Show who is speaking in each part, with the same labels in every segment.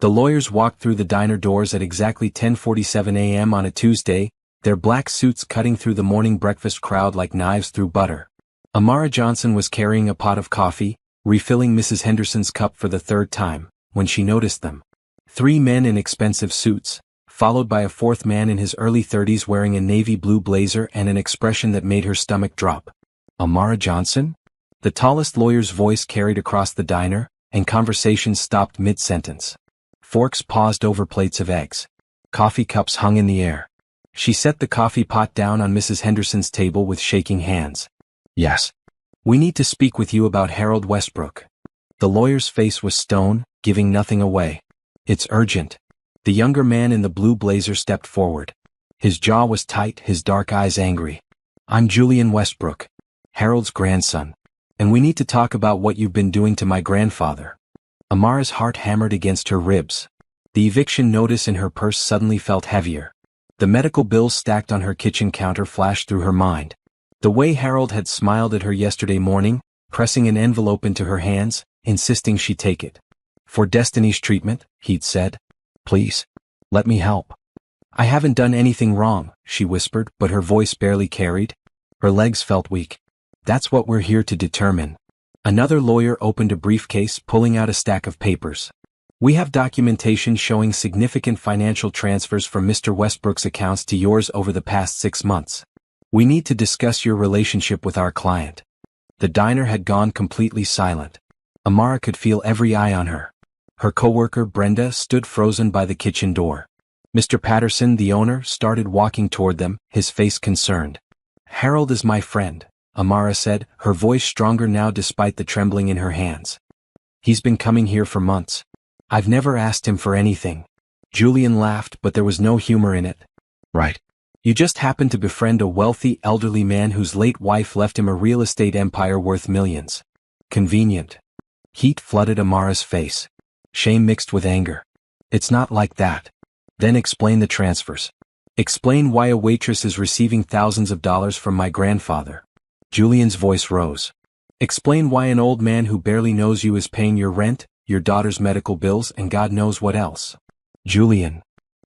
Speaker 1: The lawyers walked through the diner doors at exactly 10:47 a.m. on a Tuesday, their black suits cutting through the morning breakfast crowd like knives through butter. Amara Johnson was carrying a pot of coffee, refilling Mrs. Henderson's cup for the third time, when she noticed them. 3 men in expensive suits, followed by a 4th man in his early 30s wearing a navy blue blazer and an expression that made her stomach drop. Amara Johnson? The tallest lawyer's voice carried across the diner, and conversation stopped mid-sentence. Forks paused over plates of eggs. Coffee cups hung in the air. She set the coffee pot down on Mrs. Henderson's table with shaking hands. Yes. We need to speak with you about Harold Westbrook. The lawyer's face was stone, giving nothing away. It's urgent. The younger man in the blue blazer stepped forward. His jaw was tight, his dark eyes angry. I'm Julian Westbrook, Harold's grandson. And we need to talk about what you've been doing to my grandfather. Amara's heart hammered against her ribs. The eviction notice in her purse suddenly felt heavier. The medical bills stacked on her kitchen counter flashed through her mind. The way Harold had smiled at her yesterday morning, pressing an envelope into her hands, insisting she take it. For Destiny's treatment, he'd said. Please. Let me help. I haven't done anything wrong, she whispered, but her voice barely carried. Her legs felt weak. That's what we're here to determine. Another lawyer opened a briefcase, pulling out a stack of papers. We have documentation showing significant financial transfers from Mr. Westbrook's accounts to yours over the past 6 months. We need to discuss your relationship with our client. The diner had gone completely silent. Amara could feel every eye on her. Her coworker Brenda stood frozen by the kitchen door. Mr. Patterson, the owner, started walking toward them, his face concerned. Harold is my friend, Amara said, her voice stronger now despite the trembling in her hands. He's been coming here for months. I've never asked him for anything. Julian laughed, but there was no humor in it. Right. You just happened to befriend a wealthy, elderly man whose late wife left him a real estate empire worth millions. Convenient. Heat flooded Amara's face. Shame mixed with anger. It's not like that. Then explain the transfers. Explain why a waitress is receiving thousands of dollars from my grandfather. Julian's voice rose. Explain why an old man who barely knows you is paying your rent, your daughter's medical bills, and God knows what else. Julian.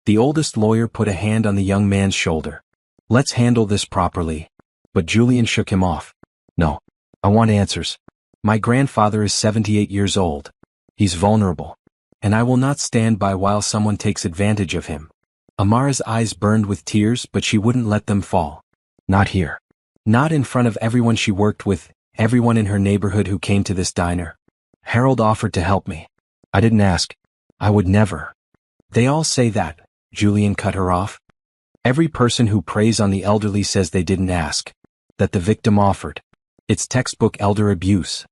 Speaker 1: The oldest lawyer put a hand on the young man's shoulder. Let's handle this properly. But Julian shook him off. No. I want answers. My grandfather is 78 years old. He's vulnerable. And I will not stand by while someone takes advantage of him. Amara's eyes burned with tears, but she wouldn't let them fall. Not here. Not in front of everyone she worked with, everyone in her neighborhood who came to this diner. Harold offered to help me. I didn't ask. I would never. They all say that, Julian cut her off. Every person who preys on the elderly says they didn't ask. That the victim offered. It's textbook elder abuse.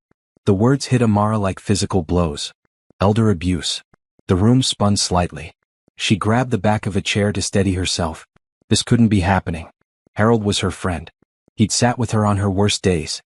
Speaker 1: The words hit Amara like physical blows. Elder abuse. The room spun slightly. She grabbed the back of a chair to steady herself. This couldn't be happening. Harold was her friend. He'd sat with her on her worst days.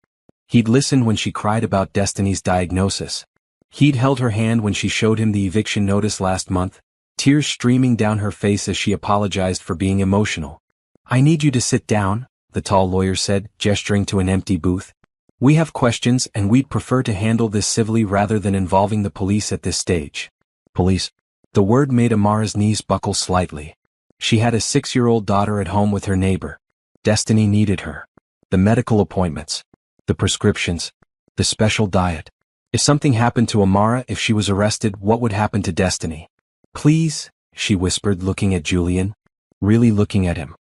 Speaker 1: He'd listened when she cried about Destiny's diagnosis. He'd held her hand when she showed him the eviction notice last month, tears streaming down her face as she apologized for being emotional. I need you to sit down, the tall lawyer said, gesturing to an empty booth. We have questions and we'd prefer to handle this civilly rather than involving the police at this stage. Police. The word made Amara's knees buckle slightly. She had a 6-year-old daughter at home with her neighbor. Destiny needed her. The medical appointments. The prescriptions. The special diet. If something happened to Amara, if she was arrested, what would happen to Destiny? Please, she whispered, looking at Julian. Really looking at him.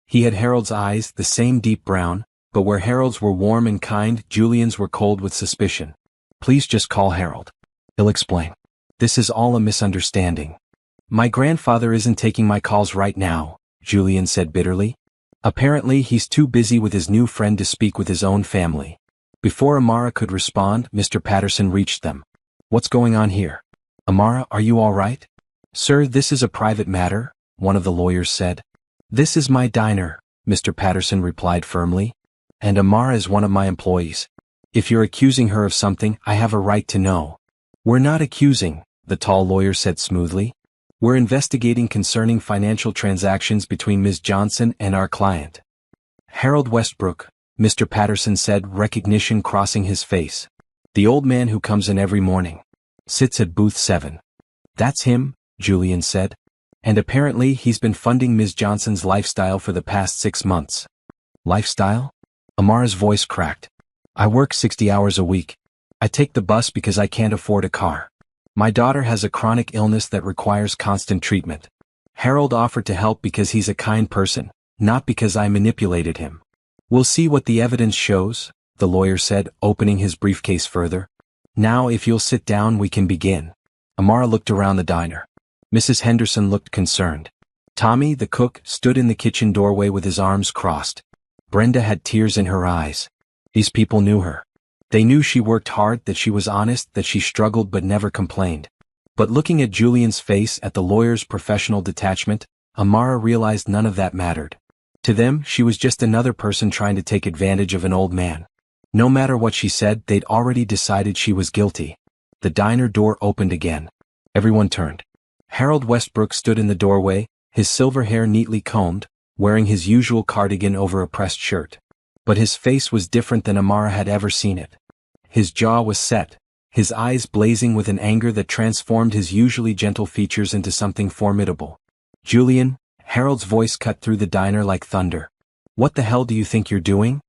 Speaker 1: He had Harold's eyes, the same deep brown, but where Harold's were warm and kind, Julian's were cold with suspicion. Please just call Harold. He'll explain. This is all a misunderstanding. My grandfather isn't taking my calls right now, Julian said bitterly. Apparently he's too busy with his new friend to speak with his own family. Before Amara could respond, Mr. Patterson reached them. What's going on here? Amara, are you all right? Sir, this is a private matter, one of the lawyers said. This is my diner, Mr. Patterson replied firmly. And Amara is one of my employees. If you're accusing her of something, I have a right to know. We're not accusing, the tall lawyer said smoothly. We're investigating concerning financial transactions between Ms. Johnson and our client. Harold Westbrook, Mr. Patterson said, recognition crossing his face. The old man who comes in every morning. Sits at booth 7. That's him, Julian said. And apparently he's been funding Ms. Johnson's lifestyle for the past 6 months. Lifestyle? Amara's voice cracked. I work 60 hours a week. I take the bus because I can't afford a car. My daughter has a chronic illness that requires constant treatment. Harold offered to help because he's a kind person, not because I manipulated him. We'll see what the evidence shows, the lawyer said, opening his briefcase further. Now if you'll sit down we can begin. Amara looked around the diner. Mrs. Henderson looked concerned. Tommy, the cook, stood in the kitchen doorway with his arms crossed. Brenda had tears in her eyes. These people knew her. They knew she worked hard, that she was honest, that she struggled but never complained. But looking at Julian's face, at the lawyer's professional detachment, Amara realized none of that mattered. To them, she was just another person trying to take advantage of an old man. No matter what she said, they'd already decided she was guilty. The diner door opened again. Everyone turned. Harold Westbrook stood in the doorway, his silver hair neatly combed, wearing his usual cardigan over a pressed shirt. But his face was different than Amara had ever seen it. His jaw was set, his eyes blazing with an anger that transformed his usually gentle features into something formidable. Julian, Harold's voice cut through the diner like thunder. What the hell do you think you're doing?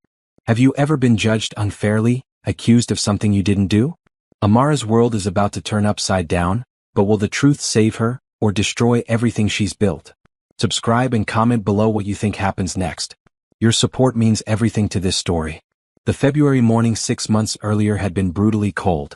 Speaker 1: Have you ever been judged unfairly, accused of something you didn't do? Amara's world is about to turn upside down, but will the truth save her, or destroy everything she's built? Subscribe and comment below what you think happens next. Your support means everything to this story. The February morning 6 months earlier had been brutally cold.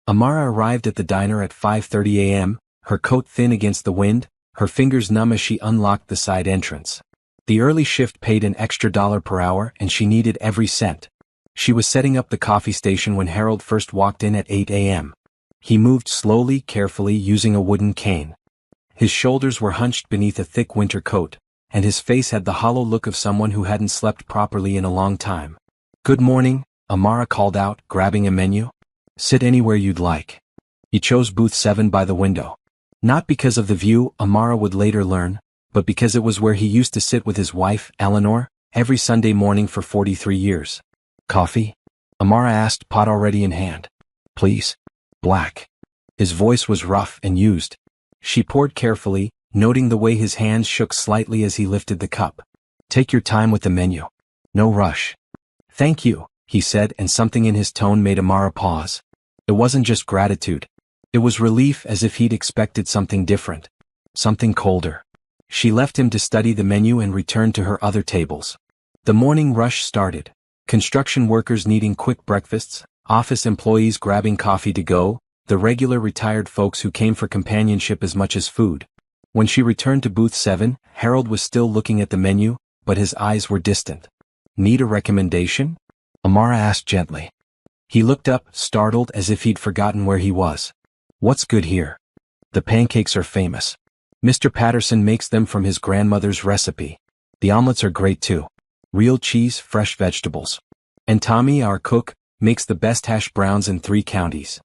Speaker 1: Amara arrived at the diner at 5:30 a.m., her coat thin against the wind, her fingers numb as she unlocked the side entrance. The early shift paid an extra $1 per hour and she needed every cent. She was setting up the coffee station when Harold first walked in at 8 a.m. He moved slowly, carefully, using a wooden cane. His shoulders were hunched beneath a thick winter coat, and his face had the hollow look of someone who hadn't slept properly in a long time. Good morning, Amara called out, grabbing a menu. Sit anywhere you'd like. He chose booth 7 by the window. Not because of the view, Amara would later learn, but because it was where he used to sit with his wife, Eleanor, every Sunday morning for 43 years. Coffee? Amara asked, pot already in hand. Please. Black. His voice was rough and used. She poured carefully, noting the way his hands shook slightly as he lifted the cup. Take your time with the menu. No rush. Thank you, he said, and something in his tone made Amara pause. It wasn't just gratitude. It was relief, as if he'd expected something different. Something colder. She left him to study the menu and returned to her other tables. The morning rush started. Construction workers needing quick breakfasts, office employees grabbing coffee to go, the regular retired folks who came for companionship as much as food. When she returned to booth 7, Harold was still looking at the menu, but his eyes were distant. Need a recommendation? Amara asked gently. He looked up, startled, as if he'd forgotten where he was. What's good here? The pancakes are famous. Mr. Patterson makes them from his grandmother's recipe. The omelets are great too. Real cheese, fresh vegetables. And Tommy, our cook, makes the best hash browns in 3 counties.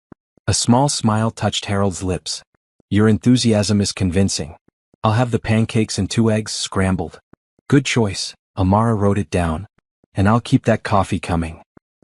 Speaker 1: A small smile touched Harold's lips. Your enthusiasm is convincing. I'll have the pancakes and 2 eggs scrambled. Good choice, Amara wrote it down. And I'll keep that coffee coming.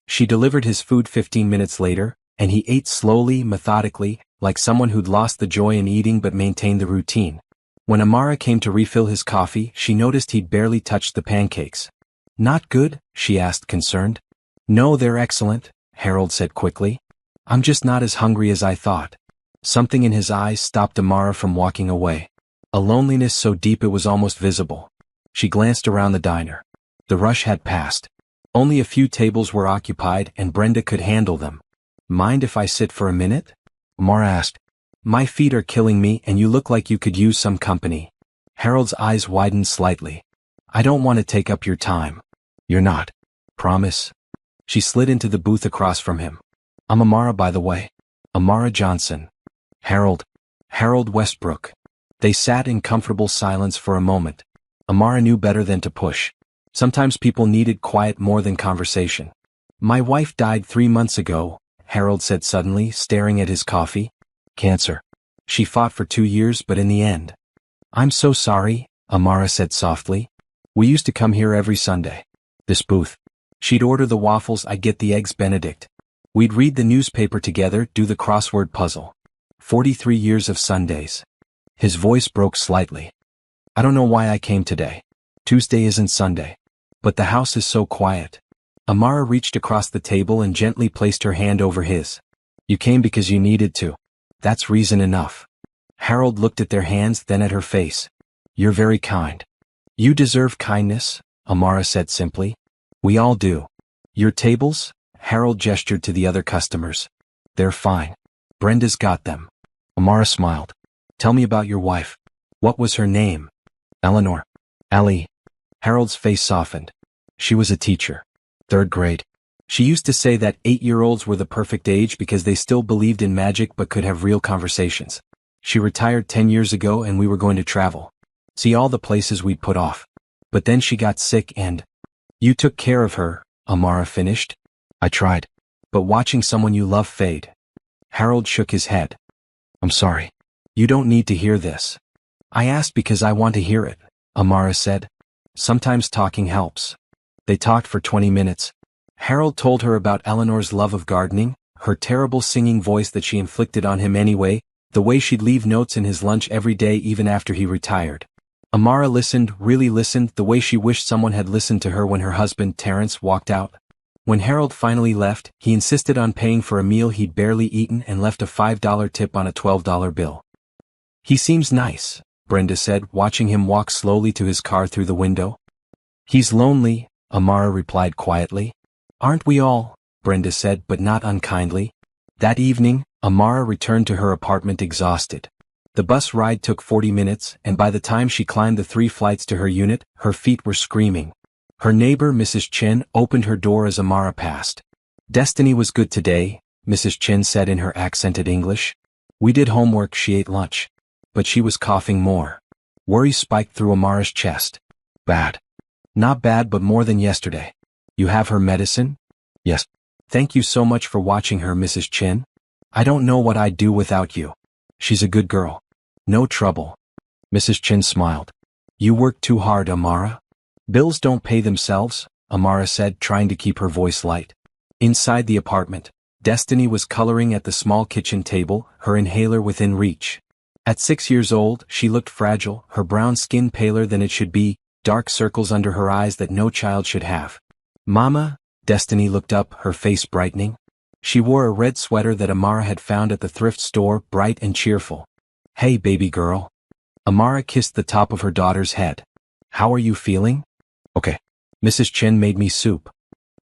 Speaker 1: She delivered his food 15 minutes later, and he ate slowly, methodically, like someone who'd lost the joy in eating but maintained the routine. When Amara came to refill his coffee, she noticed he'd barely touched the pancakes. Not good? She asked, concerned. No, they're excellent, Harold said quickly. I'm just not as hungry as I thought. Something in his eyes stopped Amara from walking away. A loneliness so deep it was almost visible. She glanced around the diner. The rush had passed. Only a few tables were occupied and Brenda could handle them. Mind if I sit for a minute? Amara asked. My feet are killing me and you look like you could use some company. Harold's eyes widened slightly. I don't want to take up your time. You're not. Promise? She slid into the booth across from him. I'm Amara, by the way. Amara Johnson. Harold Westbrook. They sat in comfortable silence for a moment. Amara knew better than to push. Sometimes people needed quiet more than conversation. My wife died 3 months ago, Harold said suddenly, staring at his coffee. Cancer. She fought for 2 years, but in the end. I'm so sorry, Amara said softly. We used to come here every Sunday. This booth. She'd order the waffles, I'd get the eggs Benedict. We'd read the newspaper together, do the crossword puzzle. 43 years of Sundays. His voice broke slightly. I don't know why I came today. Tuesday isn't Sunday. But the house is so quiet. Amara reached across the table and gently placed her hand over his. You came because you needed to. That's reason enough. Harold looked at their hands, then at her face. You're very kind. You deserve kindness, Amara said simply. We all do. Your tables? Harold gestured to the other customers. They're fine. Brenda's got them. Amara smiled. Tell me about your wife. What was her name? Eleanor. Ellie. Harold's face softened. She was a teacher. 3rd grade. She used to say that 8-year-olds were the perfect age because they still believed in magic but could have real conversations. She retired 10 years ago and we were going to travel. See all the places we'd put off. But then she got sick and... You took care of her, Amara finished. I tried. But watching someone you love fade. Harold shook his head. I'm sorry. You don't need to hear this. I asked because I want to hear it, Amara said. Sometimes talking helps. They talked for 20 minutes. Harold told her about Eleanor's love of gardening, her terrible singing voice that she inflicted on him anyway, the way she'd leave notes in his lunch every day even after he retired. Amara listened, really listened, the way she wished someone had listened to her when her husband, Terrence, walked out. When Harold finally left, he insisted on paying for a meal he'd barely eaten and left a $5 tip on a $12 bill. He seems nice, Brenda said, watching him walk slowly to his car through the window. He's lonely, Amara replied quietly. Aren't we all? Brenda said, but not unkindly. That evening, Amara returned to her apartment exhausted. The bus ride took 40 minutes, and by the time she climbed the 3 flights to her unit, her feet were screaming. Her neighbor, Mrs. Chin, opened her door as Amara passed. Destiny was good today, Mrs. Chin said in her accented English. We did homework, she ate lunch. But she was coughing more. Worry spiked through Amara's chest. Bad. Not bad, but more than yesterday. You have her medicine? Yes. Thank you so much for watching her, Mrs. Chin. I don't know what I'd do without you. She's a good girl. No trouble. Mrs. Chin smiled. You work too hard, Amara. Bills don't pay themselves, Amara said, trying to keep her voice light. Inside the apartment, Destiny was coloring at the small kitchen table, her inhaler within reach. At 6 years old, she looked fragile, her brown skin paler than it should be, dark circles under her eyes that no child should have. Mama? Destiny looked up, her face brightening. She wore a red sweater that Amara had found at the thrift store, bright and cheerful. Hey, baby girl. Amara kissed the top of her daughter's head. How are you feeling? Okay. Mrs. Chin made me soup.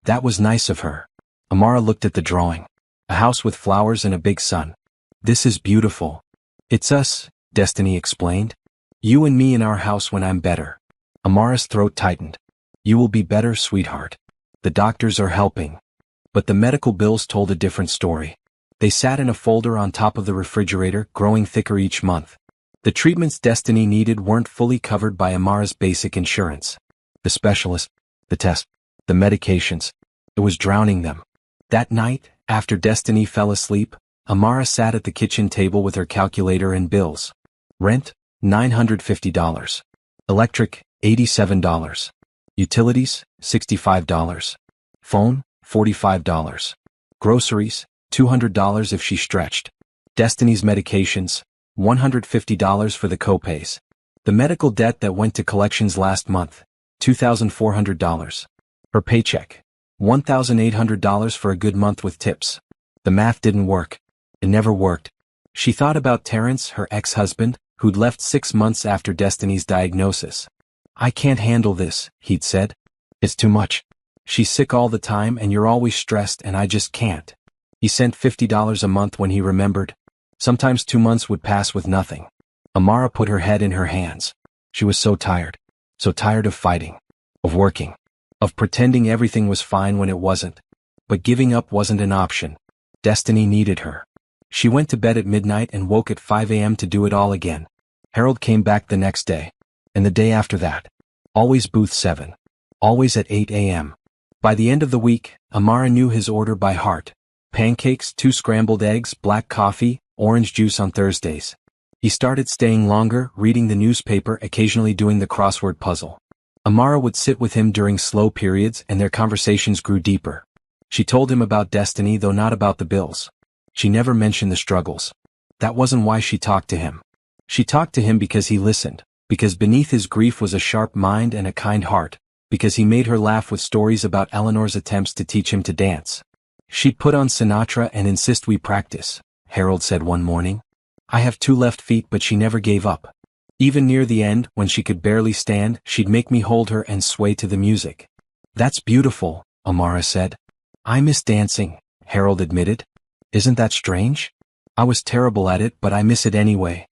Speaker 1: That was nice of her. Amara looked at the drawing. A house with flowers and a big sun. This is beautiful. It's us, Destiny explained. You and me in our house when I'm better. Amara's throat tightened. You will be better, sweetheart. The doctors are helping. But the medical bills told a different story. They sat in a folder on top of the refrigerator, growing thicker each month. The treatments Destiny needed weren't fully covered by Amara's basic insurance. The specialist, the test, the medications. It was drowning them. That night, after Destiny fell asleep, Amara sat at the kitchen table with her calculator and bills. Rent, $950. Electric, $87. Utilities, $65. Phone, $45. Groceries, $200 if she stretched. Destiny's medications, $150 for the copays. The medical debt that went to collections last month, $2,400. Her paycheck, $1,800 for a good month with tips. The math didn't work. It never worked. She thought about Terrence, her ex-husband, who'd left 6 months after Destiny's diagnosis. I can't handle this, he'd said. It's too much. She's sick all the time and you're always stressed and I just can't. He sent $50 a month when he remembered. Sometimes 2 months would pass with nothing. Amara put her head in her hands. She was so tired of fighting, of working, of pretending everything was fine when it wasn't. But giving up wasn't an option. Destiny needed her. She went to bed at midnight and woke at 5 a.m. to do it all again. Harold came back the next day. And the day after that. Always booth 7. Always at 8 a.m. By the end of the week, Amara knew his order by heart. Pancakes, 2 scrambled eggs, black coffee, orange juice on Thursdays. He started staying longer, reading the newspaper, occasionally doing the crossword puzzle. Amara would sit with him during slow periods and their conversations grew deeper. She told him about Destiny, though not about the bills. She never mentioned the struggles. That wasn't why she talked to him. She talked to him because he listened, because beneath his grief was a sharp mind and a kind heart, because he made her laugh with stories about Eleanor's attempts to teach him to dance. She'd put on Sinatra and insist we practice, Harold said one morning. I have 2 left feet, but she never gave up. Even near the end, when she could barely stand, she'd make me hold her and sway to the music. That's beautiful, Amara said. I miss dancing, Harold admitted. Isn't that strange? I was terrible at it, but I miss it anyway.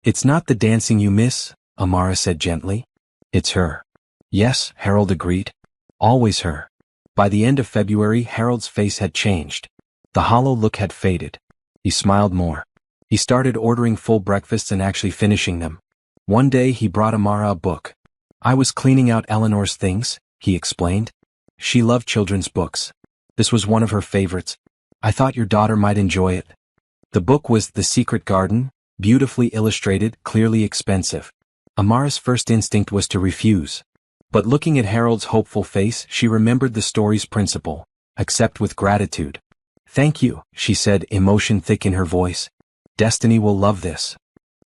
Speaker 1: It's not the dancing you miss, Amara said gently. It's her. Yes, Harold agreed. Always her. By the end of February, Harold's face had changed. The hollow look had faded. He smiled more. He started ordering full breakfasts and actually finishing them. One day he brought Amara a book. I was cleaning out Eleanor's things, he explained. She loved children's books. This was one of her favorites. I thought your daughter might enjoy it. The book was The Secret Garden, beautifully illustrated, clearly expensive. Amara's first instinct was to refuse. But looking at Harold's hopeful face, she remembered the story's principle: accept with gratitude. Thank you, she said, emotion thick in her voice. Destiny will love this.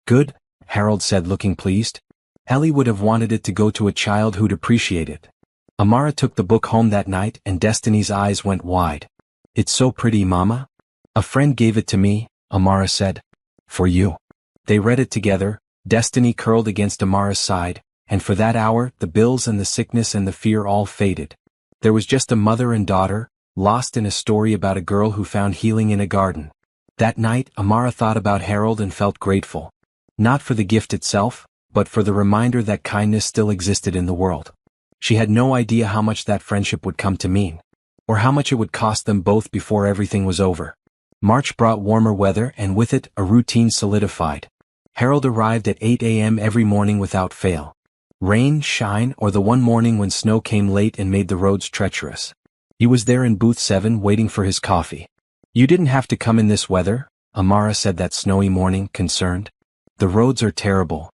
Speaker 1: Good, Harold said, looking pleased. Ellie would have wanted it to go to a child who'd appreciate it. Amara took the book home that night and Destiny's eyes went wide. It's so pretty, Mama. A friend gave it to me, Amara said. For you. They read it together, Destiny curled against Amara's side, and for that hour the bills and the sickness and the fear all faded. There was just a mother and daughter, lost in a story about a girl who found healing in a garden. That night Amara thought about Harold and felt grateful. Not for the gift itself, but for the reminder that kindness still existed in the world. She had no idea how much that friendship would come to mean, or how much it would cost them both before everything was over. March brought warmer weather and with it a routine solidified. Harold arrived at 8 a.m. every morning without fail. Rain, shine, or the one morning when snow came late and made the roads treacherous. He was there in booth 7 waiting for his coffee. You didn't have to come in this weather, Amara said that snowy morning, concerned. The roads are terrible.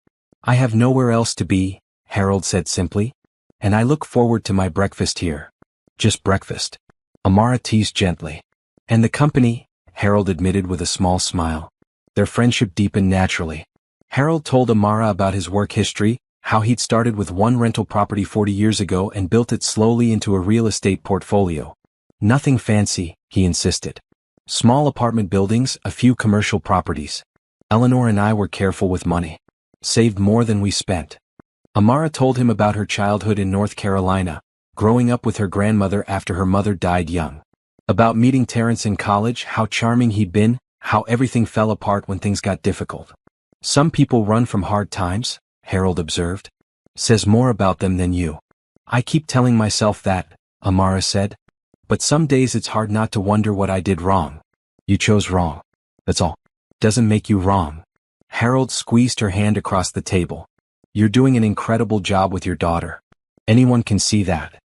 Speaker 1: I have nowhere else to be, Harold said simply. And I look forward to my breakfast here. Just breakfast. Amara teased gently. And the company, Harold admitted with a small smile. Their friendship deepened naturally. Harold told Amara about his work history, how he'd started with one rental property 40 years ago and built it slowly into a real estate portfolio. Nothing fancy, he insisted. Small apartment buildings, a few commercial properties. Eleanor and I were careful with money. Saved more than we spent. Amara told him about her childhood in North Carolina, growing up with her grandmother after her mother died young. About meeting Terrence in college, how charming he'd been, how everything fell apart when things got difficult. Some people run from hard times, Harold observed. Says more about them than you. I keep telling myself that, Amara said. But some days it's hard not to wonder what I did wrong. You chose wrong. That's all. Doesn't make you wrong. Harold squeezed her hand across the table. You're doing an incredible job with your daughter. Anyone can see that.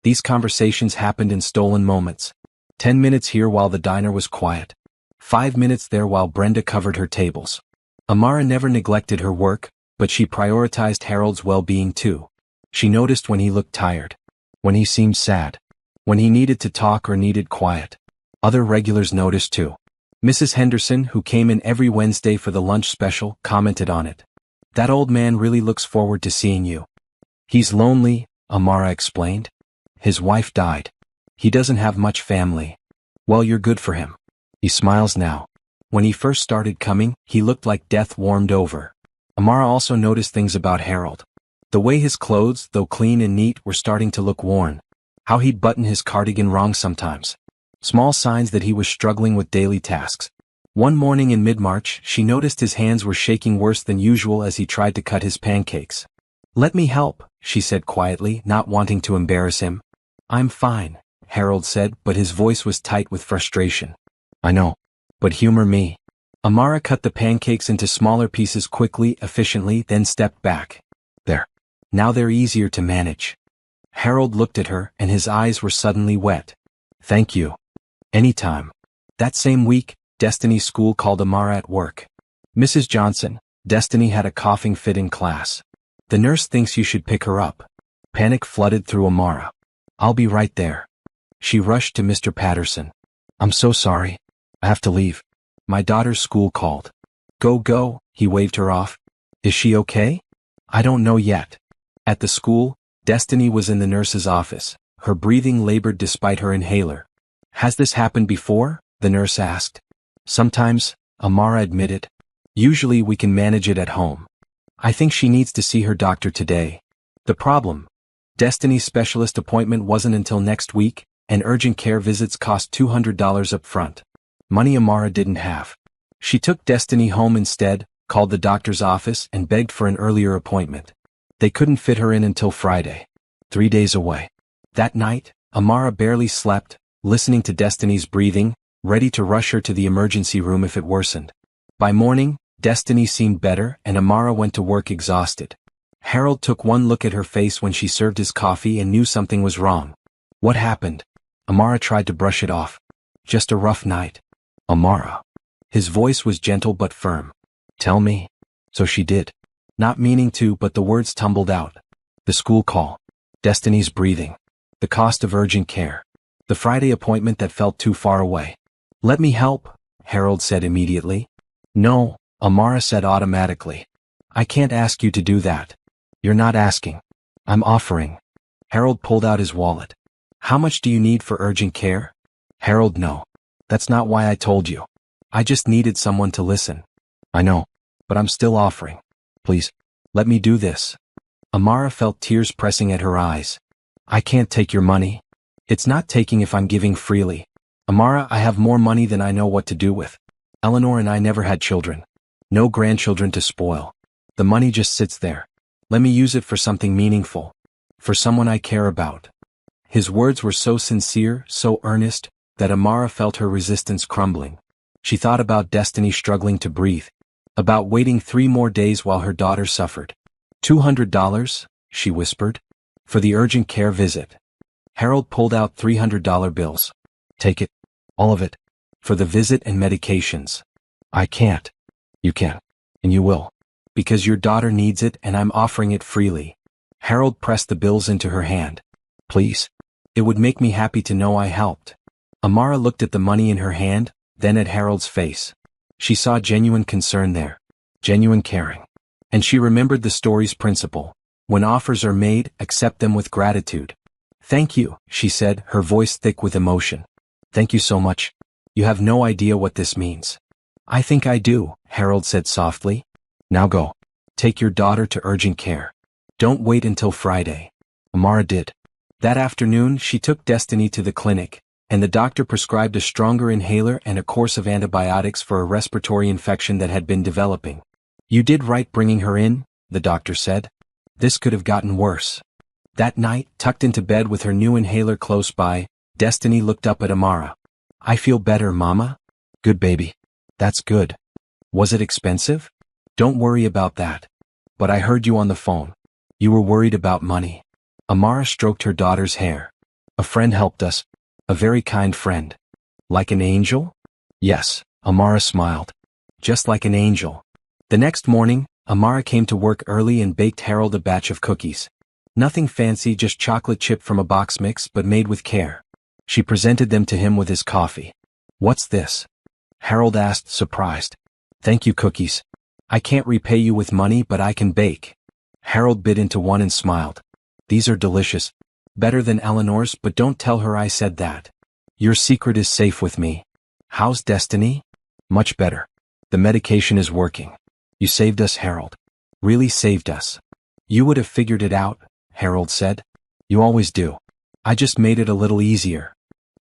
Speaker 1: These conversations happened in stolen moments. 10 minutes here while the diner was quiet. 5 minutes there while Brenda covered her tables. Amara never neglected her work, but she prioritized Harold's well-being too. She noticed when he looked tired. When he seemed sad. When he needed to talk or needed quiet. Other regulars noticed too. Mrs. Henderson, who came in every Wednesday for the lunch special, commented on it. That old man really looks forward to seeing you. He's lonely, Amara explained. His wife died. He doesn't have much family. Well, you're good for him. He smiles now. When he first started coming, he looked like death warmed over. Amara also noticed things about Harold. The way his clothes, though clean and neat, were starting to look worn. How he'd button his cardigan wrong sometimes. Small signs that he was struggling with daily tasks. One morning in mid-March, she noticed his hands were shaking worse than usual as he tried to cut his pancakes. Let me help, she said quietly, not wanting to embarrass him. I'm fine, Harold said, but his voice was tight with frustration. I know. But humor me. Amara cut the pancakes into smaller pieces quickly, efficiently, then stepped back. There. Now they're easier to manage. Harold looked at her, and his eyes were suddenly wet. Thank you. Anytime. That same week, Destiny's school called Amara at work. Mrs. Johnson, Destiny had a coughing fit in class. The nurse thinks you should pick her up. Panic flooded through Amara. I'll be right there. She rushed to Mr. Patterson. I'm so sorry. I have to leave. My daughter's school called. Go, he waved her off. Is she okay? I don't know yet. At the school, Destiny was in the nurse's office. Her breathing labored despite her inhaler. Has this happened before? The nurse asked. Sometimes, Amara admitted. Usually we can manage it at home. I think she needs to see her doctor today. The problem? Destiny's specialist appointment wasn't until next week, and urgent care visits cost $200 up front. Money Amara didn't have. She took Destiny home instead, called the doctor's office and begged for an earlier appointment. They couldn't fit her in until Friday. 3 days away. That night, Amara barely slept, listening to Destiny's breathing, ready to rush her to the emergency room if it worsened. By morning, Destiny seemed better and Amara went to work exhausted. Harold took one look at her face when she served his coffee and knew something was wrong. What happened? Amara tried to brush it off. Just a rough night. Amara. His voice was gentle but firm. Tell me. So she did. Not meaning to, but the words tumbled out. The school call. Destiny's breathing. The cost of urgent care. The Friday appointment that felt too far away. Let me help, Harold said immediately. No, Amara said automatically. I can't ask you to do that. You're not asking. I'm offering. Harold pulled out his wallet. How much do you need for urgent care? Harold, no. That's not why I told you. I just needed someone to listen. I know, but I'm still offering. Please, let me do this. Amara felt tears pressing at her eyes. I can't take your money. It's not taking if I'm giving freely. Amara, I have more money than I know what to do with. Eleanor and I never had children. No grandchildren to spoil. The money just sits there. Let me use it for something meaningful. For someone I care about. His words were so sincere, so earnest, that Amara felt her resistance crumbling. She thought about Destiny struggling to breathe. About waiting 3 more days while her daughter suffered. $200, she whispered. For the urgent care visit. Harold pulled out $300 bills. Take it. All of it. For the visit and medications. I can't. You can. And you will. Because your daughter needs it and I'm offering it freely. Harold pressed the bills into her hand. Please. It would make me happy to know I helped. Amara looked at the money in her hand, then at Harold's face. She saw genuine concern there. Genuine caring. And she remembered the story's principle. When offers are made, accept them with gratitude. Thank you, she said, her voice thick with emotion. Thank you so much. You have no idea what this means. I think I do, Harold said softly. Now go. Take your daughter to urgent care. Don't wait until Friday. Amara did. That afternoon, she took Destiny to the clinic, and the doctor prescribed a stronger inhaler and a course of antibiotics for a respiratory infection that had been developing. You did right bringing her in, the doctor said. This could have gotten worse. That night, tucked into bed with her new inhaler close by, Destiny looked up at Amara. I feel better, Mama. Good baby. That's good. Was it expensive? Don't worry about that. But I heard you on the phone. You were worried about money. Amara stroked her daughter's hair. A friend helped us. A very kind friend. Like an angel? Yes, Amara smiled. Just like an angel. The next morning, Amara came to work early and baked Harold a batch of cookies. Nothing fancy, just chocolate chip from a box mix but made with care. She presented them to him with his coffee. What's this? Harold asked, surprised. Thank you, cookies. I can't repay you with money, but I can bake. Harold bit into one and smiled. These are delicious. Better than Eleanor's, but don't tell her I said that. Your secret is safe with me. How's Destiny? Much better. The medication is working. You saved us, Harold. Really saved us. You would have figured it out, Harold said. You always do. I just made it a little easier.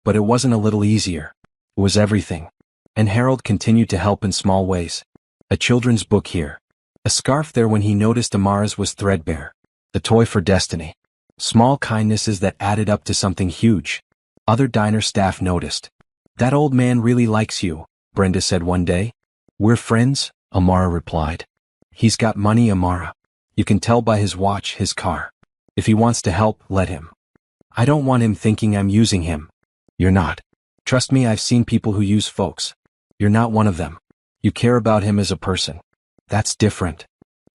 Speaker 1: But it wasn't a little easier. It was everything. And Harold continued to help in small ways. A children's book here. A scarf there when he noticed Amara's was threadbare. The toy for Destiny. Small kindnesses that added up to something huge. Other diner staff noticed. That old man really likes you, Brenda said one day. We're friends, Amara replied. He's got money, Amara. You can tell by his watch, his car. If he wants to help, let him. I don't want him thinking I'm using him. You're not. Trust me, I've seen people who use folks. You're not one of them. You care about him as a person. That's different.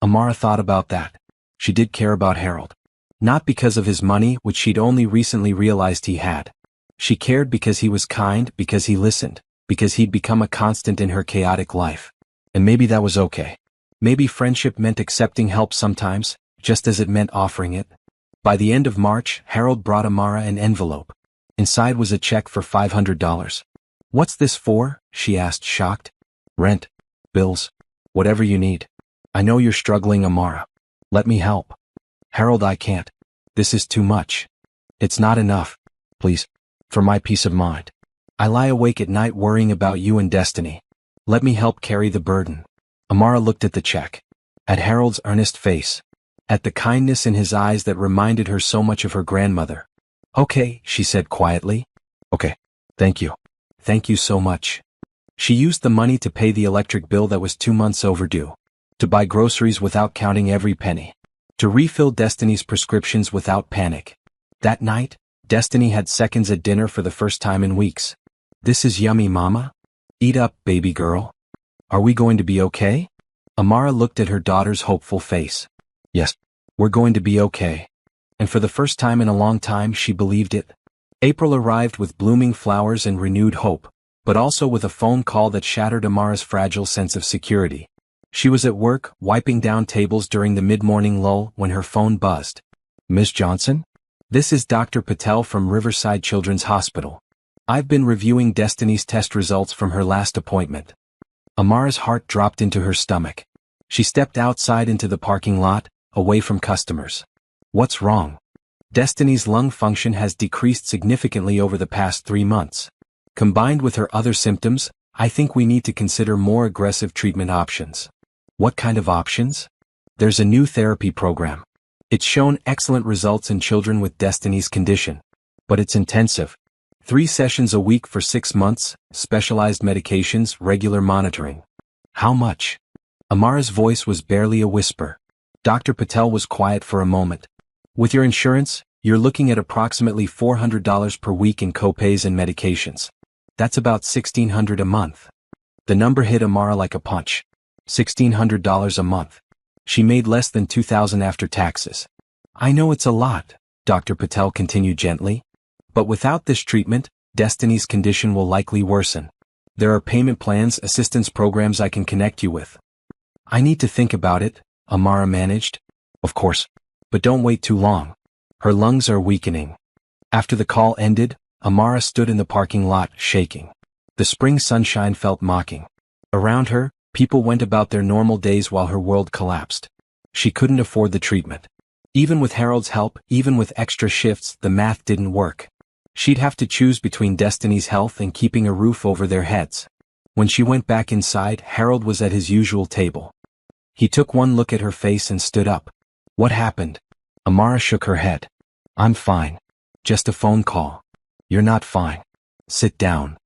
Speaker 1: Amara thought about that. She did care about Harold. Not because of his money, which she'd only recently realized he had. She cared because he was kind, because he listened, because he'd become a constant in her chaotic life. And maybe that was okay. Maybe friendship meant accepting help sometimes, just as it meant offering it. By the end of March, Harold brought Amara an envelope. Inside was a check for $500. "What's this for?" she asked, shocked. "Rent. Bills. Whatever you need. I know you're struggling, Amara. Let me help." "Harold, I can't. This is too much. It's not enough. Please. For my peace of mind. I lie awake at night worrying about you and Destiny. Let me help carry the burden." Amara looked at the check. At Harold's earnest face. At the kindness in his eyes that reminded her so much of her grandmother. "Okay," she said quietly. "Okay. Thank you. Thank you so much." She used the money to pay the electric bill that was 2 months overdue. To buy groceries without counting every penny. To refill Destiny's prescriptions without panic. That night, Destiny had seconds at dinner for the first time in weeks. "This is yummy, Mama. Eat up, baby girl. Are we going to be okay?" Amara looked at her daughter's hopeful face. "Yes, we're going to be okay." And for the first time in a long time she believed it. April arrived with blooming flowers and renewed hope, but also with a phone call that shattered Amara's fragile sense of security. She was at work, wiping down tables during the mid-morning lull when her phone buzzed. "Miss Johnson? This is Dr. Patel from Riverside Children's Hospital. I've been reviewing Destiny's test results from her last appointment." Amara's heart dropped into her stomach. She stepped outside into the parking lot, away from customers. "What's wrong?" "Destiny's lung function has decreased significantly over the past 3 months. Combined with her other symptoms, I think we need to consider more aggressive treatment options." "What kind of options?" "There's a new therapy program. It's shown excellent results in children with Destiny's condition. But it's intensive. 3 sessions a week for 6 months, specialized medications, regular monitoring." "How much?" Amara's voice was barely a whisper. Dr. Patel was quiet for a moment. "With your insurance, you're looking at approximately $400 per week in copays and medications. That's about $1,600 a month." The number hit Amara like a punch. $1,600 a month. She made less than $2,000 after taxes. "I know it's a lot," Dr. Patel continued gently. "But without this treatment, Destiny's condition will likely worsen. There are payment plans, assistance programs I can connect you with." "I need to think about it," Amara managed. "Of course. But don't wait too long. Her lungs are weakening." After the call ended, Amara stood in the parking lot, shaking. The spring sunshine felt mocking. Around her, people went about their normal days while her world collapsed. She couldn't afford the treatment. Even with Harold's help, even with extra shifts, the math didn't work. She'd have to choose between Destiny's health and keeping a roof over their heads. When she went back inside, Harold was at his usual table. He took one look at her face and stood up. "What happened?" Amara shook her head. "I'm fine. Just a phone call." "You're not fine. Sit down.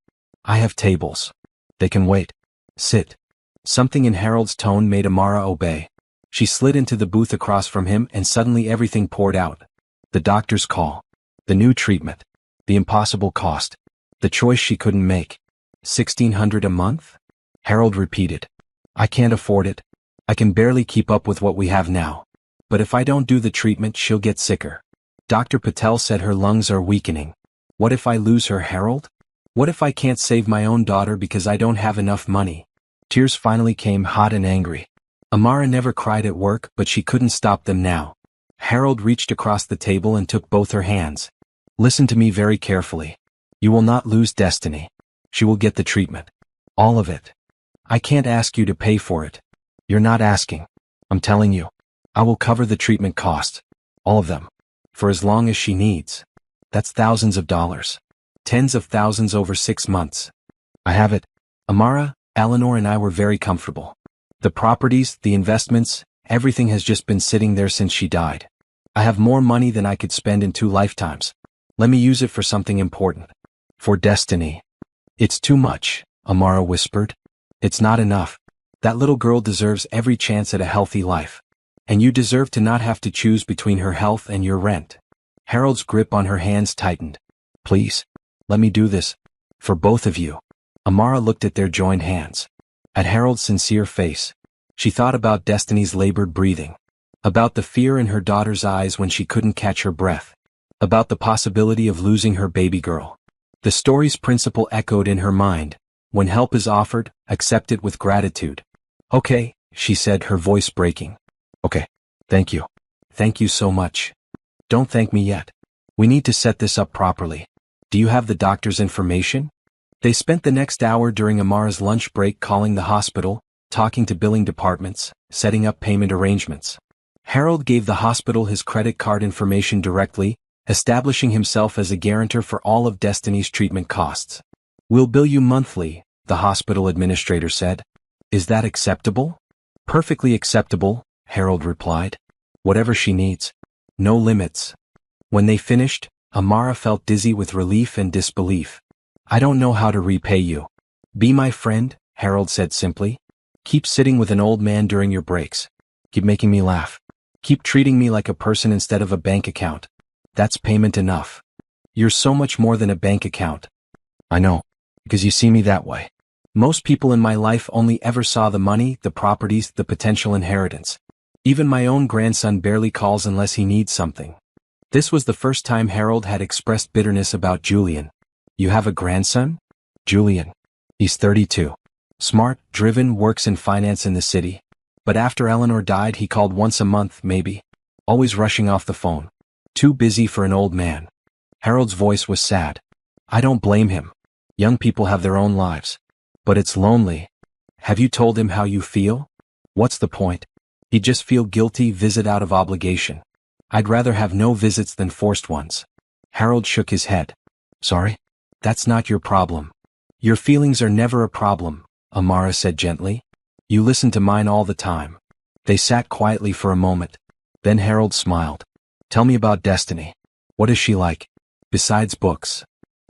Speaker 1: I have tables. They can wait. Sit." Something in Harold's tone made Amara obey. She slid into the booth across from him and suddenly everything poured out. The doctor's call. The new treatment. The impossible cost. The choice she couldn't make. $1,600 a month? Harold repeated. "I can't afford it. I can barely keep up with what we have now. But if I don't do the treatment, she'll get sicker." Dr. Patel said her lungs are weakening. "What if I lose her, Harold? What if I can't save my own daughter because I don't have enough money?" Tears finally came, hot and angry. Amara never cried at work, but she couldn't stop them now. Harold reached across the table and took both her hands. "Listen to me very carefully. You will not lose Destiny. She will get the treatment. All of it. I can't ask you to pay for it. You're not asking. I'm telling you. I will cover the treatment costs. All of them. For as long as she needs. That's thousands of dollars. Tens of thousands over 6 months. I have it. Amara, Eleanor and I were very comfortable. The properties, the investments, everything has just been sitting there since she died. I have more money than I could spend in 2 lifetimes. Let me use it for something important. For Destiny." "It's too much," Amara whispered. "It's not enough. That little girl deserves every chance at a healthy life. And you deserve to not have to choose between her health and your rent." Harold's grip on her hands tightened. "Please, let me do this. For both of you." Amara looked at their joined hands. At Harold's sincere face. She thought about Destiny's labored breathing. About the fear in her daughter's eyes when she couldn't catch her breath. About the possibility of losing her baby girl. The story's principle echoed in her mind. When help is offered, accept it with gratitude. Okay, she said, her voice breaking. Okay. Thank you. Thank you so much. Don't thank me yet. We need to set this up properly. Do you have the doctor's information? They spent the next hour during Amara's lunch break calling the hospital, talking to billing departments, setting up payment arrangements. Harold gave the hospital his credit card information directly, establishing himself as a guarantor for all of Destiny's treatment costs. We'll bill you monthly, the hospital administrator said. Is that acceptable? Perfectly acceptable, Harold replied. Whatever she needs. No limits. When they finished, Amara felt dizzy with relief and disbelief. I don't know how to repay you. Be my friend, Harold said simply. Keep sitting with an old man during your breaks. Keep making me laugh. Keep treating me like a person instead of a bank account. That's payment enough. You're so much more than a bank account. I know, because you see me that way. Most people in my life only ever saw the money, the properties, the potential inheritance. Even my own grandson barely calls unless he needs something. This was the first time Harold had expressed bitterness about Julian. You have a grandson? Julian. He's 32. Smart, driven, works in finance in the city. But after Eleanor died he called once a month, maybe. Always rushing off the phone. Too busy for an old man. Harold's voice was sad. I don't blame him. Young people have their own lives. But it's lonely. Have you told him how you feel? What's the point? He'd just feel guilty, visit out of obligation. I'd rather have no visits than forced ones. Harold shook his head. Sorry? That's not your problem. Your feelings are never a problem, Amara said gently. You listen to mine all the time. They sat quietly for a moment. Then Harold smiled. Tell me about Destiny. What is she like? Besides books.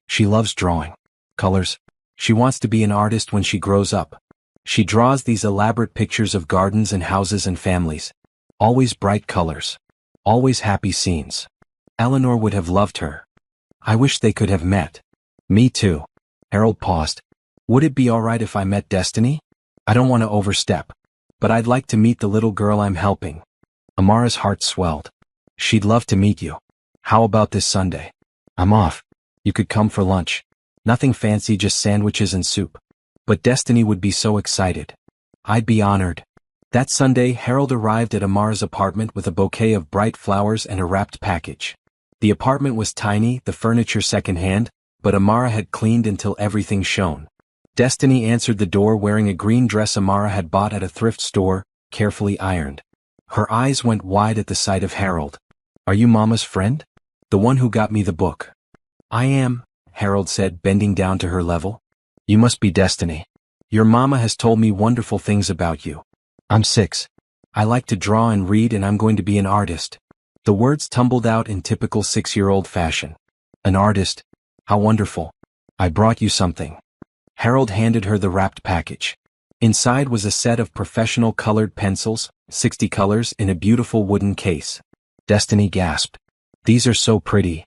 Speaker 1: She loves drawing. Colors. She wants to be an artist when she grows up. She draws these elaborate pictures of gardens and houses and families. Always bright colors. Always happy scenes. Eleanor would have loved her. I wish they could have met. Me too. Harold paused. Would it be alright if I met Destiny? I don't want to overstep. But I'd like to meet the little girl I'm helping. Amara's heart swelled. She'd love to meet you. How about this Sunday? I'm off. You could come for lunch. Nothing fancy, just sandwiches and soup. But Destiny would be so excited. I'd be honored. That Sunday, Harold arrived at Amara's apartment with a bouquet of bright flowers and a wrapped package. The apartment was tiny, the furniture secondhand, but Amara had cleaned until everything shone. Destiny answered the door wearing a green dress Amara had bought at a thrift store, carefully ironed. Her eyes went wide at the sight of Harold. Are you Mama's friend? The one who got me the book. I am, Harold said, bending down to her level. You must be Destiny. Your mama has told me wonderful things about you. I'm 6. I like to draw and read and I'm going to be an artist. The words tumbled out in typical 6-year-old fashion. An artist? How wonderful. I brought you something. Harold handed her the wrapped package. Inside was a set of professional colored pencils, 60 colors in a beautiful wooden case. Destiny gasped. These are so pretty.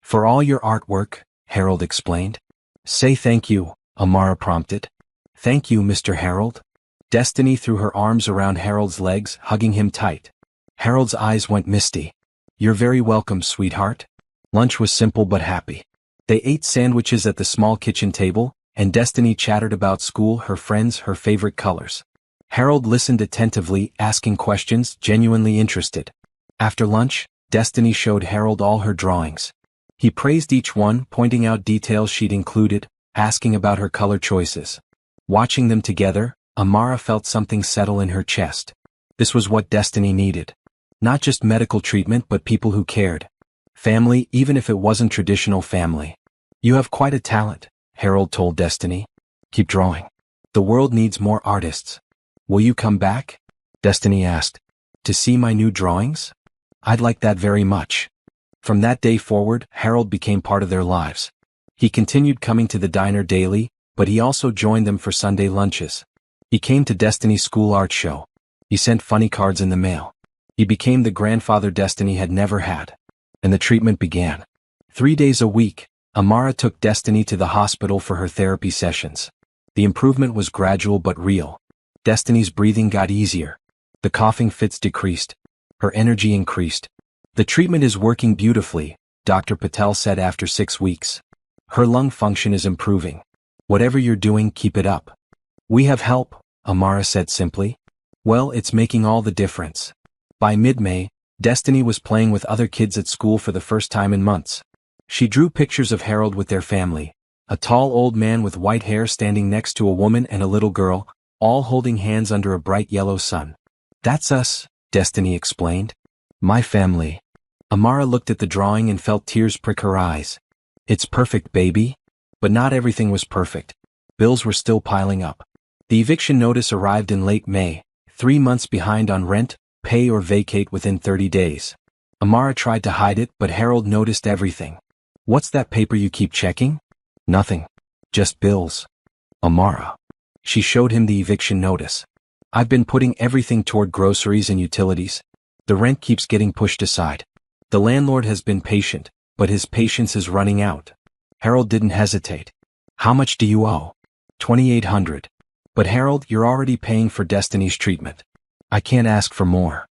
Speaker 1: For all your artwork, Harold explained. Say thank you, Amara prompted. Thank you, Mr. Harold. Destiny threw her arms around Harold's legs, hugging him tight. Harold's eyes went misty. You're very welcome, sweetheart. Lunch was simple but happy. They ate sandwiches at the small kitchen table, and Destiny chattered about school, her friends, her favorite colors. Harold listened attentively, asking questions, genuinely interested. After lunch, Destiny showed Harold all her drawings. He praised each one, pointing out details she'd included, asking about her color choices. Watching them together, Amara felt something settle in her chest. This was what Destiny needed. Not just medical treatment but people who cared. Family, even if it wasn't traditional family. You have quite a talent, Harold told Destiny. Keep drawing. The world needs more artists. Will you come back? Destiny asked. To see my new drawings? I'd like that very much. From that day forward, Harold became part of their lives. He continued coming to the diner daily, but he also joined them for Sunday lunches. He came to Destiny's school art show. He sent funny cards in the mail. He became the grandfather Destiny had never had. And the treatment began. 3 days a week, Amara took Destiny to the hospital for her therapy sessions. The improvement was gradual but real. Destiny's breathing got easier. The coughing fits decreased. Her energy increased. The treatment is working beautifully, Dr. Patel said after 6 weeks. Her lung function is improving. Whatever you're doing, keep it up. We have help, Amara said simply. Well, it's making all the difference. By mid-May, Destiny was playing with other kids at school for the first time in months. She drew pictures of Harold with their family, a tall old man with white hair standing next to a woman and a little girl, all holding hands under a bright yellow sun. That's us, Destiny explained. My family. Amara looked at the drawing and felt tears prick her eyes. It's perfect, baby. But not everything was perfect. Bills were still piling up. The eviction notice arrived in late May, 3 months behind on rent, pay or vacate within 30 days. Amara tried to hide it, but Harold noticed everything. What's that paper you keep checking? Nothing. Just bills. Amara. She showed him the eviction notice. I've been putting everything toward groceries and utilities. The rent keeps getting pushed aside. The landlord has been patient, but his patience is running out. Harold didn't hesitate. How much do you owe? $2,800. But Harold, you're already paying for Destiny's treatment. I can't ask for more.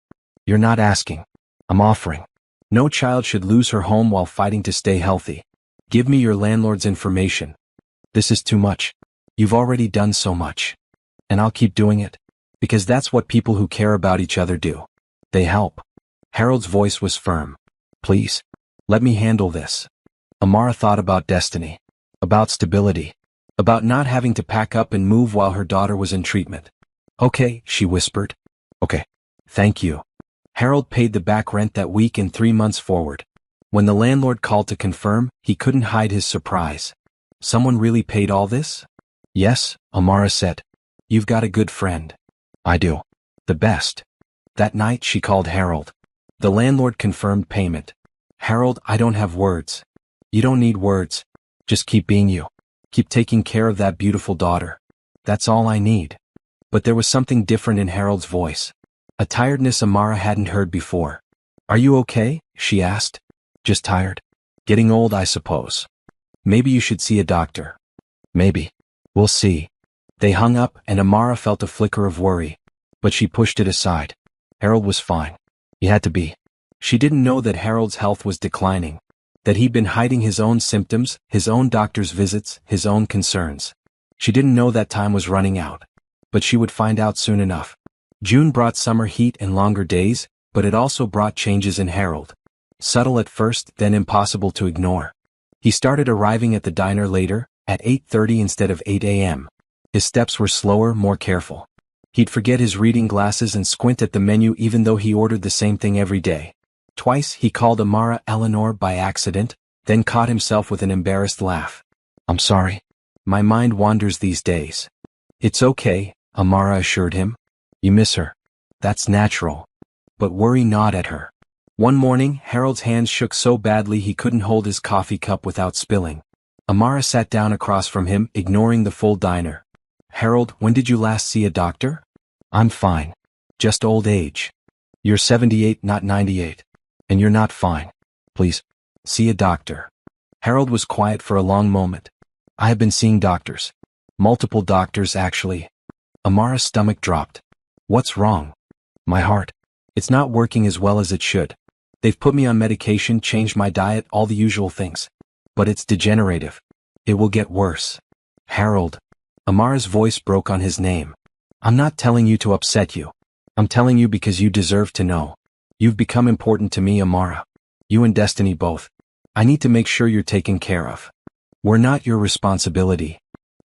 Speaker 1: You're not asking. I'm offering. No child should lose her home while fighting to stay healthy. Give me your landlord's information. This is too much. You've already done so much. And I'll keep doing it. Because that's what people who care about each other do. They help. Harold's voice was firm. Please. Let me handle this. Amara thought about Destiny. About stability. About not having to pack up and move while her daughter was in treatment. Okay, she whispered. Okay. Thank you. Harold paid the back rent that week and 3 months forward. When the landlord called to confirm, he couldn't hide his surprise. Someone really paid all this? Yes, Amara said. You've got a good friend. I do. The best. That night she called Harold. The landlord confirmed payment. Harold, I don't have words. You don't need words. Just keep being you. Keep taking care of that beautiful daughter. That's all I need. But there was something different in Harold's voice. A tiredness Amara hadn't heard before. Are you okay? She asked. Just tired. Getting old, I suppose. Maybe you should see a doctor. Maybe. We'll see. They hung up and Amara felt a flicker of worry. But she pushed it aside. Harold was fine. He had to be. She didn't know that Harold's health was declining. That he'd been hiding his own symptoms, his own doctor's visits, his own concerns. She didn't know that time was running out. But she would find out soon enough. June brought summer heat and longer days, but it also brought changes in Harold. Subtle at first, then impossible to ignore. He started arriving at the diner later, at 8:30 instead of 8 a.m. His steps were slower, more careful. He'd forget his reading glasses and squint at the menu even though he ordered the same thing every day. Twice he called Amara Eleanor by accident, then caught himself with an embarrassed laugh. I'm sorry. My mind wanders these days. It's okay, Amara assured him. You miss her. That's natural. But worry not at her. One morning, Harold's hands shook so badly he couldn't hold his coffee cup without spilling. Amara sat down across from him, ignoring the full diner. Harold, when did you last see a doctor? I'm fine. Just old age. You're 78, not 98. And you're not fine. Please, see a doctor. Harold was quiet for a long moment. I have been seeing doctors. Multiple doctors, actually. Amara's stomach dropped. What's wrong? My heart. It's not working as well as it should. They've put me on medication, changed my diet, all the usual things. But it's degenerative. It will get worse. Harold. Amara's voice broke on his name. I'm not telling you to upset you. I'm telling you because you deserve to know. You've become important to me, Amara. You and Destiny both. I need to make sure you're taken care of. We're not your responsibility.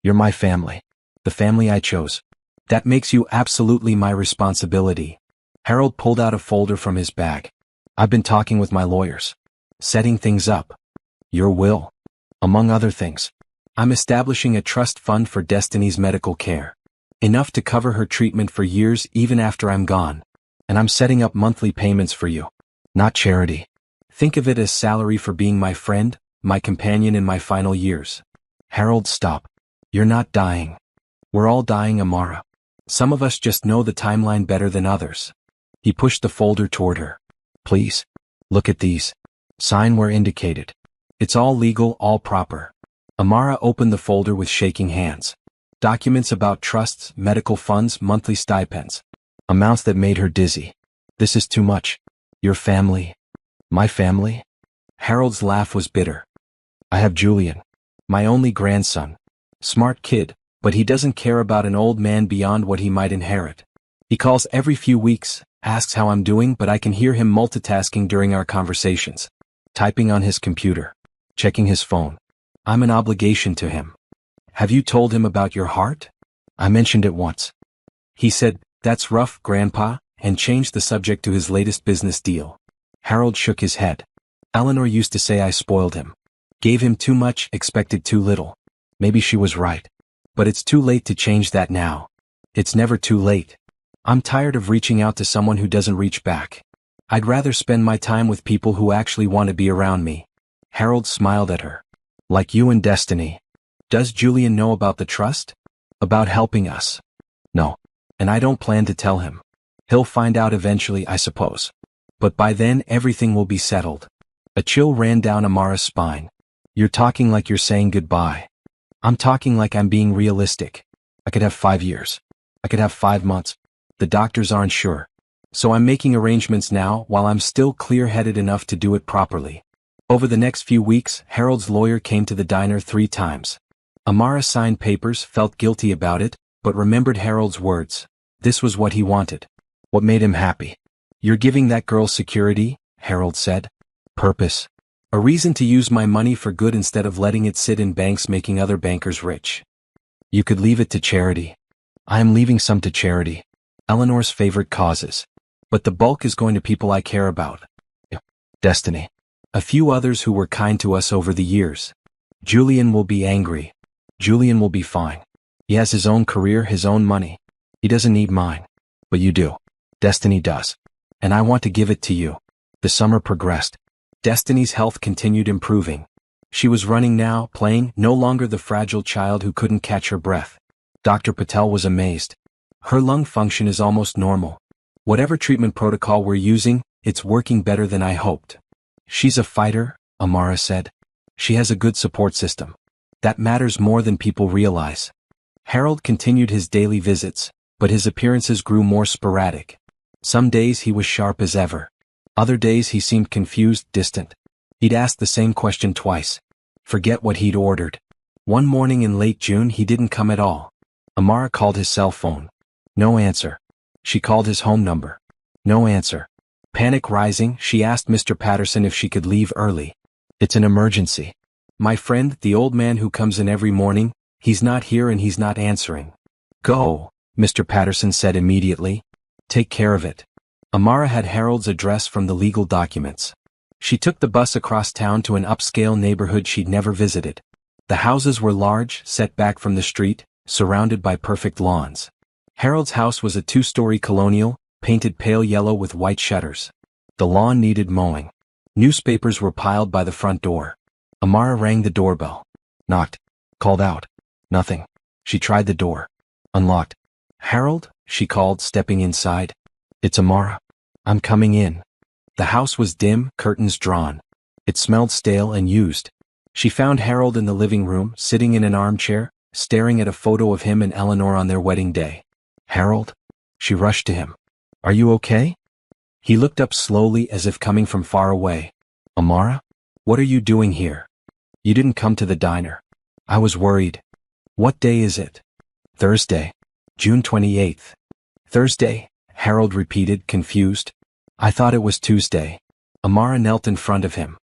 Speaker 1: You're my family. The family I chose. That makes you absolutely my responsibility. Harold pulled out a folder from his bag. I've been talking with my lawyers. Setting things up. Your will. Among other things. I'm establishing a trust fund for Destiny's medical care. Enough to cover her treatment for years even after I'm gone. And I'm setting up monthly payments for you. Not charity. Think of it as salary for being my friend, my companion in my final years. Harold, stop. You're not dying. We're all dying, Amara. Some of us just know the timeline better than others. He pushed the folder toward her. Please. Look at these. Sign where indicated. It's all legal, all proper. Amara opened the folder with shaking hands. Documents about trusts, medical funds, monthly stipends. Amounts that made her dizzy. This is too much. Your family. My family? Harold's laugh was bitter. I have Julian. My only grandson. Smart kid, But he doesn't care about an old man beyond what he might inherit. He calls every few weeks, asks how I'm doing, but I can hear him multitasking during our conversations. Typing on his computer. Checking his phone. I'm an obligation to him. Have you told him about your heart? I mentioned it once. He said, "That's rough, Grandpa," and changed the subject to his latest business deal. Harold shook his head. Eleanor used to say I spoiled him. Gave him too much, expected too little. Maybe she was right. But it's too late to change that now. It's never too late. I'm tired of reaching out to someone who doesn't reach back. I'd rather spend my time with people who actually want to be around me. Harold smiled at her. Like you and Destiny. Does Julian know about the trust? About helping us? No. And I don't plan to tell him. He'll find out eventually, I suppose. But by then everything will be settled. A chill ran down Amara's spine. You're talking like you're saying goodbye. I'm talking like I'm being realistic. I could have 5 years. I could have 5 months. The doctors aren't sure. So I'm making arrangements now while I'm still clear-headed enough to do it properly. Over the next few weeks, Harold's lawyer came to the diner 3 times. Amara signed papers, felt guilty about it, but remembered Harold's words. This was what he wanted. What made him happy. You're giving that girl security, Harold said. Purpose. A reason to use my money for good instead of letting it sit in banks making other bankers rich. You could leave it to charity. I am leaving some to charity. Eleanor's favorite causes. But the bulk is going to people I care about. Destiny. A few others who were kind to us over the years. Julian will be angry. Julian will be fine. He has his own career, his own money. He doesn't need mine. But you do. Destiny does. And I want to give it to you. The summer progressed. Destiny's health continued improving. She was running now, playing, no longer the fragile child who couldn't catch her breath. Dr. Patel was amazed. Her lung function is almost normal. Whatever treatment protocol we're using, it's working better than I hoped. She's a fighter, Amara said. She has a good support system. That matters more than people realize. Harold continued his daily visits, but his appearances grew more sporadic. Some days he was sharp as ever. Other days he seemed confused, distant. He'd asked the same question twice. Forget what he'd ordered. One morning in late June he didn't come at all. Amara called his cell phone. No answer. She called his home number. No answer. Panic rising, she asked Mr. Patterson if she could leave early. It's an emergency. My friend, the old man who comes in every morning, he's not here and he's not answering. Go, Mr. Patterson said immediately. Take care of it. Amara had Harold's address from the legal documents. She took the bus across town to an upscale neighborhood she'd never visited. The houses were large, set back from the street, surrounded by perfect lawns. Harold's house was a 2-story colonial, painted pale yellow with white shutters. The lawn needed mowing. Newspapers were piled by the front door. Amara rang the doorbell. Knocked. Called out. Nothing. She tried the door. Unlocked. Harold? She called, stepping inside. It's Amara. I'm coming in. The house was dim, curtains drawn. It smelled stale and used. She found Harold in the living room, sitting in an armchair, staring at a photo of him and Eleanor on their wedding day. Harold? She rushed to him. Are you okay? He looked up slowly as if coming from far away. Amara? What are you doing here? You didn't come to the diner. I was worried. What day is it? Thursday. June 28th. Thursday, Harold repeated, confused. I thought it was Tuesday. Amara knelt in front of him.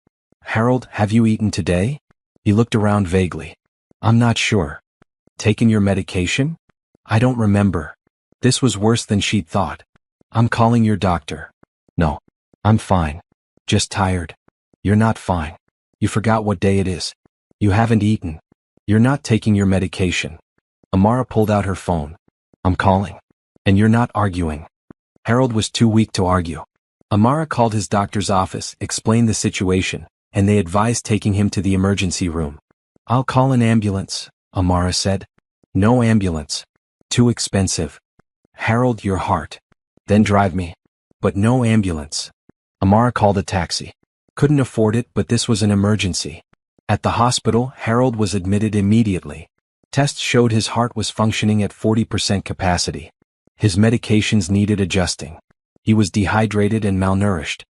Speaker 1: Harold, have you eaten today? He looked around vaguely. I'm not sure. Taken your medication? I don't remember. This was worse than she'd thought. I'm calling your doctor. No. I'm fine. Just tired. You're not fine. You forgot what day it is. You haven't eaten. You're not taking your medication. Amara pulled out her phone. I'm calling. And you're not arguing. Harold was too weak to argue. Amara called his doctor's office, explained the situation, and they advised taking him to the emergency room. I'll call an ambulance, Amara said. No ambulance. Too expensive. Harold, your heart. Then drive me. But no ambulance. Amara called a taxi. Couldn't afford it, but this was an emergency. At the hospital, Harold was admitted immediately. Tests showed his heart was functioning at 40% capacity. His medications needed adjusting. He was dehydrated and malnourished.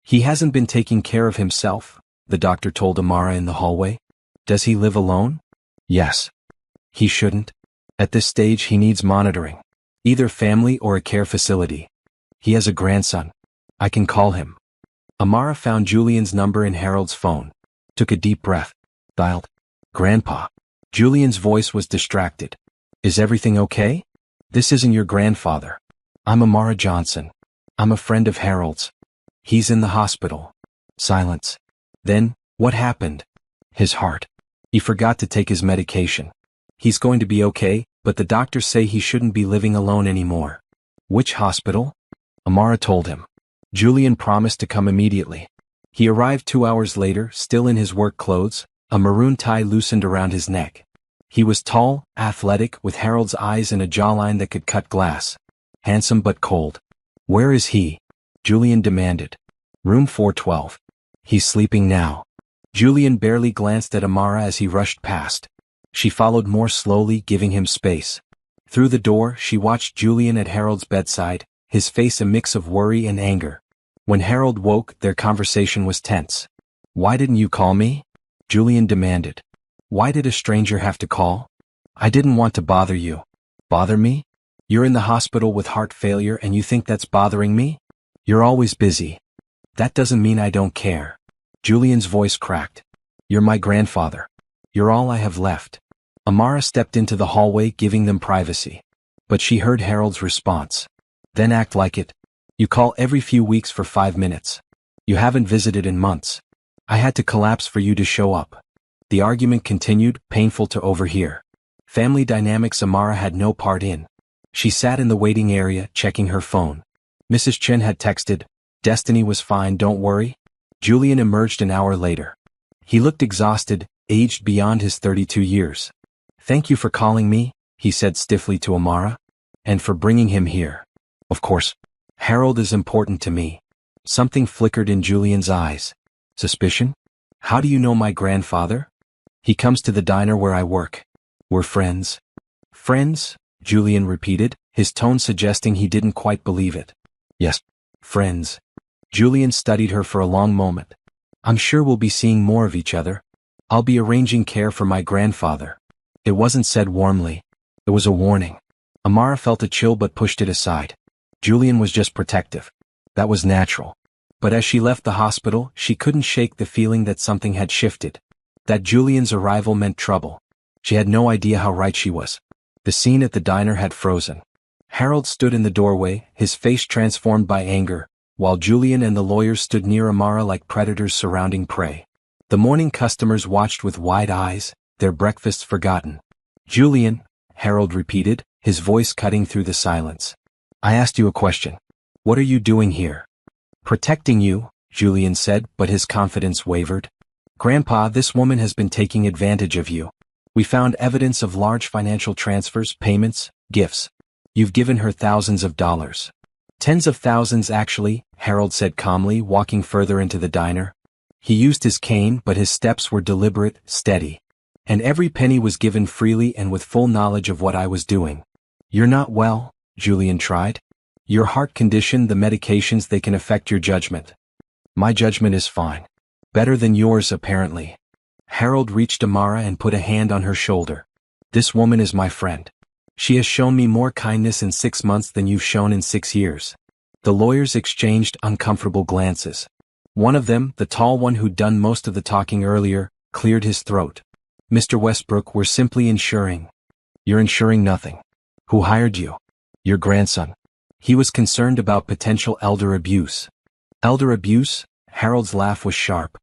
Speaker 1: He hasn't been taking care of himself, the doctor told Amara in the hallway. Does he live alone? Yes. He shouldn't. At this stage he needs monitoring. Either family or a care facility. He has a grandson. I can call him. Amara found Julian's number in Harold's phone. Took a deep breath. Dialed. Grandpa. Julian's voice was distracted. Is everything okay? This isn't your grandfather. I'm Amara Johnson. I'm a friend of Harold's. He's in the hospital. Silence. Then, what happened? His heart. He forgot to take his medication. He's going to be okay, but the doctors say he shouldn't be living alone anymore. Which hospital? Amara told him. Julian promised to come immediately. He arrived 2 hours later, still in his work clothes, a maroon tie loosened around his neck. He was tall, athletic, with Harold's eyes and a jawline that could cut glass. Handsome but cold. Where is he? Julian demanded. Room 412. He's sleeping now. Julian barely glanced at Amara as he rushed past. She followed more slowly, giving him space. Through the door, she watched Julian at Harold's bedside, his face a mix of worry and anger. When Harold woke, their conversation was tense. Why didn't you call me? Julian demanded. Why did a stranger have to call? I didn't want to bother you. Bother me? You're in the hospital with heart failure and you think that's bothering me? You're always busy. That doesn't mean I don't care. Julian's voice cracked. You're my grandfather. You're all I have left. Amara stepped into the hallway, giving them privacy. But she heard Harold's response. Then act like it. You call every few weeks for 5 minutes. You haven't visited in months. I had to collapse for you to show up. The argument continued, painful to overhear. Family dynamics Amara had no part in. She sat in the waiting area, checking her phone. Mrs. Chen had texted, Destiny was fine, don't worry. Julian emerged an hour later. He looked exhausted, aged beyond his 32 years. Thank you for calling me, he said stiffly to Amara. And for bringing him here. Of course. Harold is important to me. Something flickered in Julian's eyes. Suspicion? How do you know my grandfather? He comes to the diner where I work. We're friends. Friends? Julian repeated, his tone suggesting he didn't quite believe it. Yes, friends. Julian studied her for a long moment. I'm sure we'll be seeing more of each other. I'll be arranging care for my grandfather. It wasn't said warmly. It was a warning. Amara felt a chill but pushed it aside. Julian was just protective. That was natural. But as she left the hospital, she couldn't shake the feeling that something had shifted. That Julian's arrival meant trouble. She had no idea how right she was. The scene at the diner had frozen. Harold stood in the doorway, his face transformed by anger, while Julian and the lawyers stood near Amara like predators surrounding prey. The morning customers watched with wide eyes, their breakfasts forgotten. Julian, Harold repeated, his voice cutting through the silence. I asked you a question. What are you doing here? Protecting you, Julian said, but his confidence wavered. Grandpa, this woman has been taking advantage of you. We found evidence of large financial transfers, payments, gifts. You've given her thousands of dollars. Tens of thousands actually, Harold said calmly, walking further into the diner. He used his cane, but his steps were deliberate, steady. And every penny was given freely and with full knowledge of what I was doing. You're not well, Julian tried. Your heart condition, the medications, they can affect your judgment. My judgment is fine. Better than yours, apparently. Harold reached Amara and put a hand on her shoulder. This woman is my friend. She has shown me more kindness in 6 months than you've shown in 6 years. The lawyers exchanged uncomfortable glances. One of them, the tall one who'd done most of the talking earlier, cleared his throat. Mr. Westbrook, we're simply insuring. You're insuring nothing. Who hired you? Your grandson. He was concerned about potential elder abuse. Elder abuse? Harold's laugh was sharp.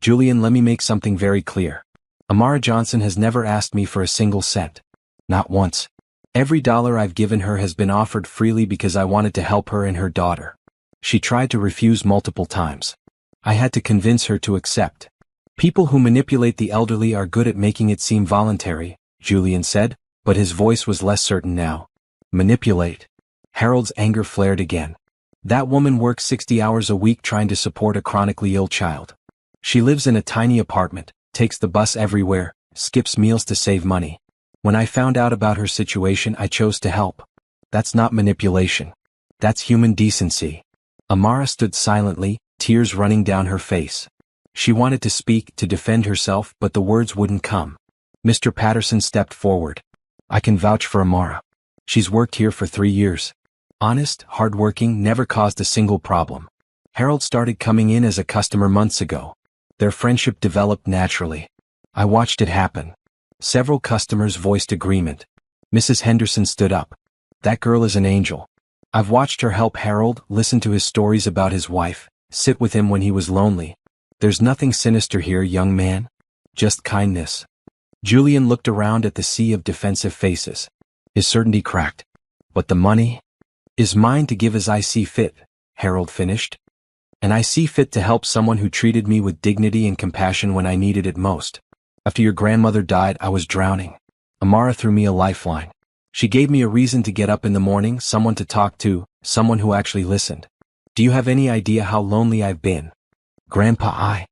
Speaker 1: Julian, let me make something very clear. Amara Johnson has never asked me for a single cent. Not once. Every dollar I've given her has been offered freely because I wanted to help her and her daughter. She tried to refuse multiple times. I had to convince her to accept. People who manipulate the elderly are good at making it seem voluntary, Julian said, but his voice was less certain now. Manipulate. Harold's anger flared again. That woman works 60 hours a week trying to support a chronically ill child. She lives in a tiny apartment, takes the bus everywhere, skips meals to save money. When I found out about her situation, I chose to help. That's not manipulation. That's human decency. Amara stood silently, tears running down her face. She wanted to speak, to defend herself, but the words wouldn't come. Mr. Patterson stepped forward. I can vouch for Amara. She's worked here for 3 years. Honest, hardworking, never caused a single problem. Harold started coming in as a customer months ago. Their friendship developed naturally. I watched it happen. Several customers voiced agreement. Mrs. Henderson stood up. That girl is an angel. I've watched her help Harold, listen to his stories about his wife, sit with him when he was lonely. There's nothing sinister here, young man. Just kindness. Julian looked around at the sea of defensive faces. His certainty cracked. But the money is mine to give as I see fit, Harold finished. And I see fit to help someone who treated me with dignity and compassion when I needed it most. After your grandmother died, I was drowning. Amara threw me a lifeline. She gave me a reason to get up in the morning, someone to talk to, someone who actually listened. Do you have any idea how lonely I've been? Grandpa,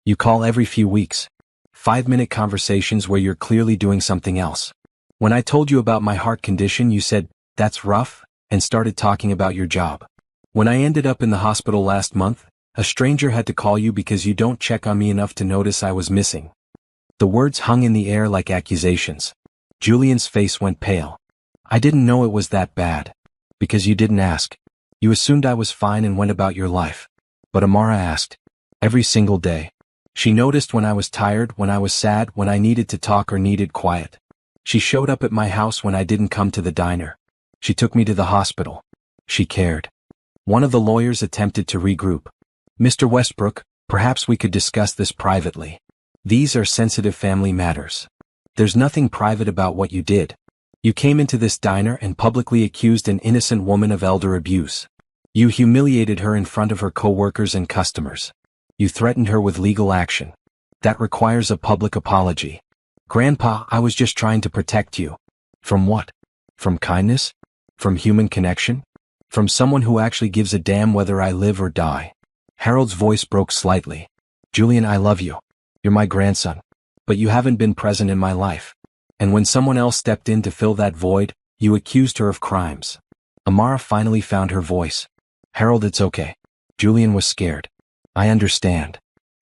Speaker 1: You call every few weeks. 5-minute conversations where you're clearly doing something else. When I told you about my heart condition, you said, "That's rough," and started talking about your job. When I ended up in the hospital last month, a stranger had to call you because you don't check on me enough to notice I was missing. The words hung in the air like accusations. Julian's face went pale. I didn't know it was that bad. Because you didn't ask. You assumed I was fine and went about your life. But Amara asked. Every single day. She noticed when I was tired, when I was sad, when I needed to talk or needed quiet. She showed up at my house when I didn't come to the diner. She took me to the hospital. She cared. One of the lawyers attempted to regroup. Mr. Westbrook, perhaps we could discuss this privately. These are sensitive family matters. There's nothing private about what you did. You came into this diner and publicly accused an innocent woman of elder abuse. You humiliated her in front of her co-workers and customers. You threatened her with legal action. That requires a public apology. Grandpa, I was just trying to protect you. From what? From kindness? From human connection? From someone who actually gives a damn whether I live or die. Harold's voice broke slightly. Julian, I love you. You're my grandson. But you haven't been present in my life. And when someone else stepped in to fill that void, you accused her of crimes. Amara finally found her voice. Harold, it's okay. Julian was scared. I understand.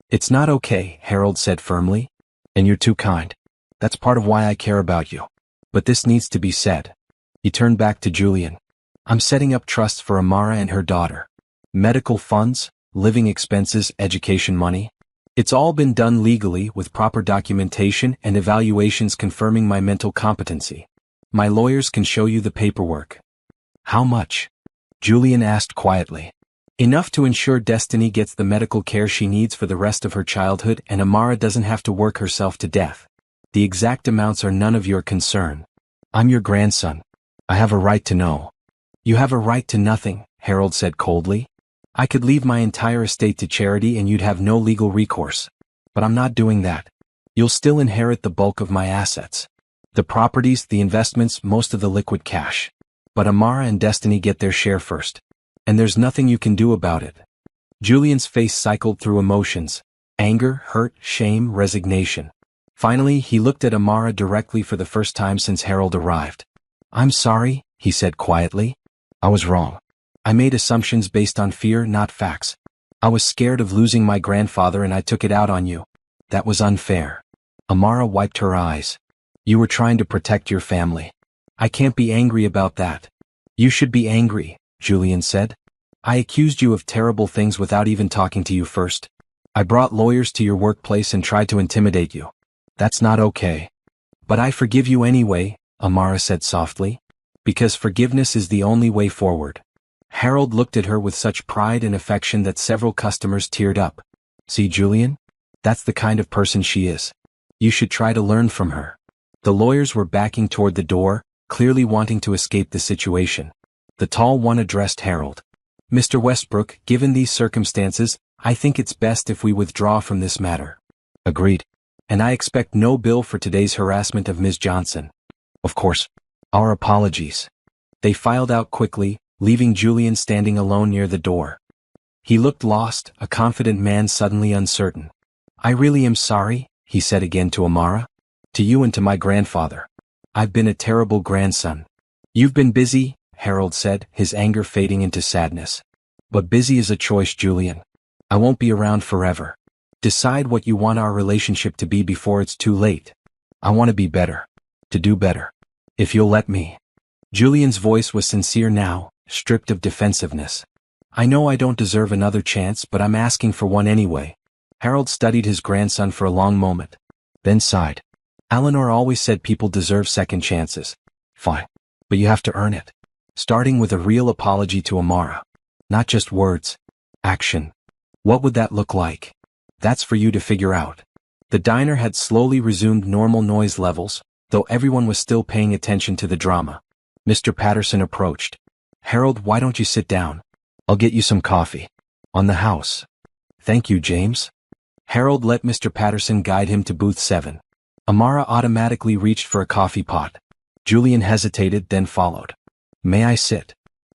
Speaker 1: It's not okay, Harold said firmly. And you're too kind. That's part of why I care about you. But this needs to be said. He turned back to Julian. I'm setting up trusts for Amara and her daughter. Medical funds, living expenses, education money. It's all been done legally with proper documentation and evaluations confirming my mental competency. My lawyers can show you the paperwork. How much? Julian asked quietly. Enough to ensure Destiny gets the medical care she needs for the rest of her childhood and Amara doesn't have to work herself to death. The exact amounts are none of your concern. I'm your grandson. I have a right to know. You have a right to nothing, Harold said coldly. I could leave my entire estate to charity and you'd have no legal recourse. But I'm not doing that. You'll still inherit the bulk of my assets. The properties, the investments, most of the liquid cash. But Amara and Destiny get their share first. And there's nothing you can do about it. Julian's face cycled through emotions. Anger, hurt, shame, resignation. Finally, he looked at Amara directly for the first time since Harold arrived. I'm sorry, he said quietly. I was wrong. I made assumptions based on fear, not facts. I was scared of losing my grandfather and I took it out on you. That was unfair. Amara wiped her eyes. You were trying to protect your family. I can't be angry about that. You should be angry, Julian said. I accused you of terrible things without even talking to you first. I brought lawyers to your workplace and tried to intimidate you. That's not okay. But I forgive you anyway, Amara said softly. Because forgiveness is the only way forward. Harold looked at her with such pride and affection that several customers teared up. See, Julian? That's the kind of person she is. You should try to learn from her. The lawyers were backing toward the door, clearly wanting to escape the situation. The tall one addressed Harold. Mr. Westbrook, given these circumstances, I think it's best if we withdraw from this matter. Agreed. And I expect no bill for today's harassment of Ms. Johnson. Of course. Our apologies. They filed out quickly, leaving Julian standing alone near the door. He looked lost, a confident man suddenly uncertain. I really am sorry, he said again to Amara. To you and to my grandfather. I've been a terrible grandson. You've been busy, Harold said, his anger fading into sadness. But busy is a choice, Julian. I won't be around forever. Decide what you want our relationship to be before it's too late. I want to be better. To do better. If you'll let me. Julian's voice was sincere now, stripped of defensiveness. I know I don't deserve another chance, but I'm asking for one anyway. Harold studied his grandson for a long moment, then sighed. Eleanor always said people deserve second chances. Fine. But you have to earn it. Starting with a real apology to Amara. Not just words. Action. What would that look like? That's for you to figure out. The diner had slowly resumed normal noise levels, though everyone was still paying attention to the drama. Mr. Patterson approached. Harold, why don't you sit down? I'll get you some coffee. On the house. Thank you, James. Harold let Mr. Patterson guide him to booth 7. Amara automatically reached for a coffee pot. Julian hesitated, then followed. May I sit?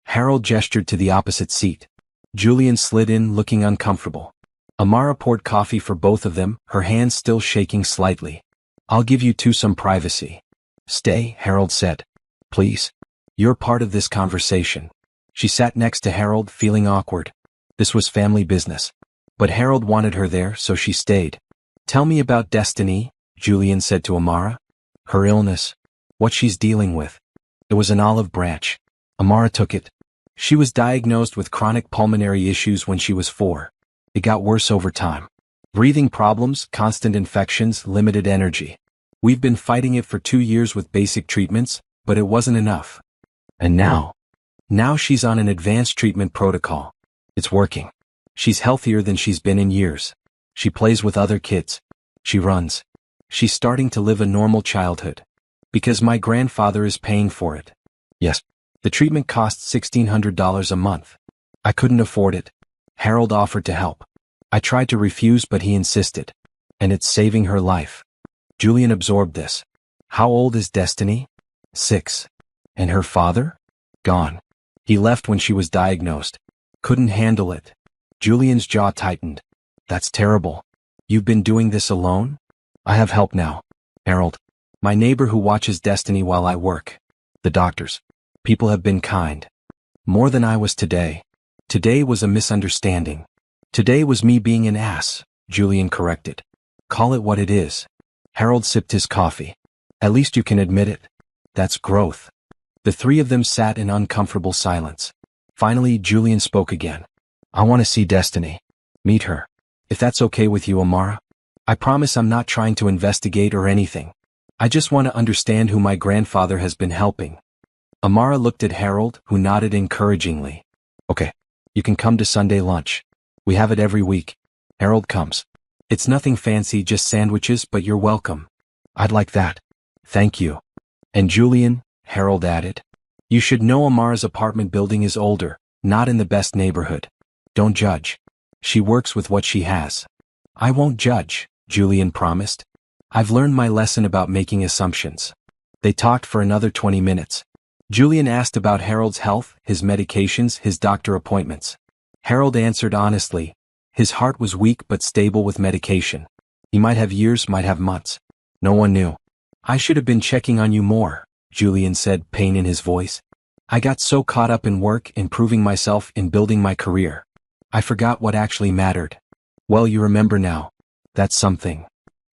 Speaker 1: Harold gestured to the opposite seat. Julian slid in, looking uncomfortable. Amara poured coffee for both of them, her hands still shaking slightly. I'll give you two some privacy. Stay, Harold said. Please. You're part of this conversation. She sat next to Harold, feeling awkward. This was family business. But Harold wanted her there, so she stayed. Tell me about Destiny, Julian said to Amara. Her illness. What she's dealing with. It was an olive branch. Amara took it. She was diagnosed with chronic pulmonary issues when she was 4. It got worse over time. Breathing problems, constant infections, limited energy. We've been fighting it for 2 years with basic treatments, but it wasn't enough. And now? Now she's on an advanced treatment protocol. It's working. She's healthier than she's been in years. She plays with other kids. She runs. She's starting to live a normal childhood. Because my grandfather is paying for it. Yes. The treatment costs $1,600 a month. I couldn't afford it. Harold offered to help. I tried to refuse, but he insisted. And it's saving her life. Julian absorbed this. How old is Destiny? 6. And her father? Gone. He left when she was diagnosed. Couldn't handle it. Julian's jaw tightened. That's terrible. You've been doing this alone? I have help now. Harold. My neighbor who watches Destiny while I work. The doctors. People have been kind. More than I was today. Today was a misunderstanding. Today was me being an ass, Julian corrected. Call it what it is. Harold sipped his coffee. At least you can admit it. That's growth. The three of them sat in uncomfortable silence. Finally, Julian spoke again. I want to see Destiny. Meet her. If that's okay with you, Amara. I promise I'm not trying to investigate or anything. I just want to understand who my grandfather has been helping. Amara looked at Harold, who nodded encouragingly. Okay. You can come to Sunday lunch. We have it every week. Harold comes. It's nothing fancy, just sandwiches, but you're welcome. I'd like that. Thank you. And Julian, Harold added. You should know Amara's apartment building is older, not in the best neighborhood. Don't judge. She works with what she has. I won't judge, Julian promised. I've learned my lesson about making assumptions. They talked for another 20 minutes. Julian asked about Harold's health, his medications, his doctor appointments. Harold answered honestly. His heart was weak but stable with medication. He might have years, might have months. No one knew. I should have been checking on you more, Julian said, pain in his voice. I got so caught up in work, improving myself, in building my career. I forgot what actually mattered. Well, you remember now. That's something.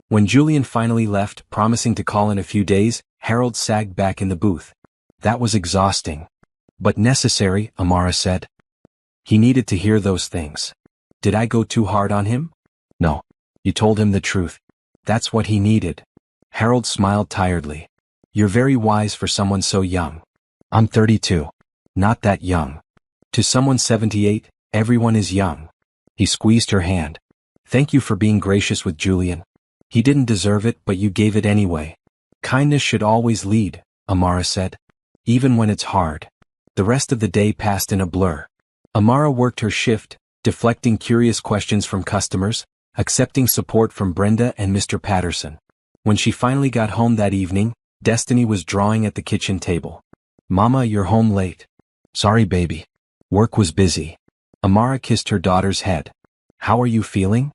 Speaker 1: When Julian finally left, promising to call in a few days, Harold sagged back in the booth. That was exhausting. But necessary, Amara said. He needed to hear those things. Did I go too hard on him? No. You told him the truth. That's what he needed. Harold smiled tiredly. You're very wise for someone so young. I'm 32. Not that young. To someone 78, everyone is young. He squeezed her hand. Thank you for being gracious with Julian. He didn't deserve it, but you gave it anyway. Kindness should always lead, Amara said. Even when it's hard. The rest of the day passed in a blur. Amara worked her shift, deflecting curious questions from customers, accepting support from Brenda and Mr. Patterson. When she finally got home that evening, Destiny was drawing at the kitchen table. Mama, you're home late. Sorry, baby. Work was busy. Amara kissed her daughter's head. How are you feeling?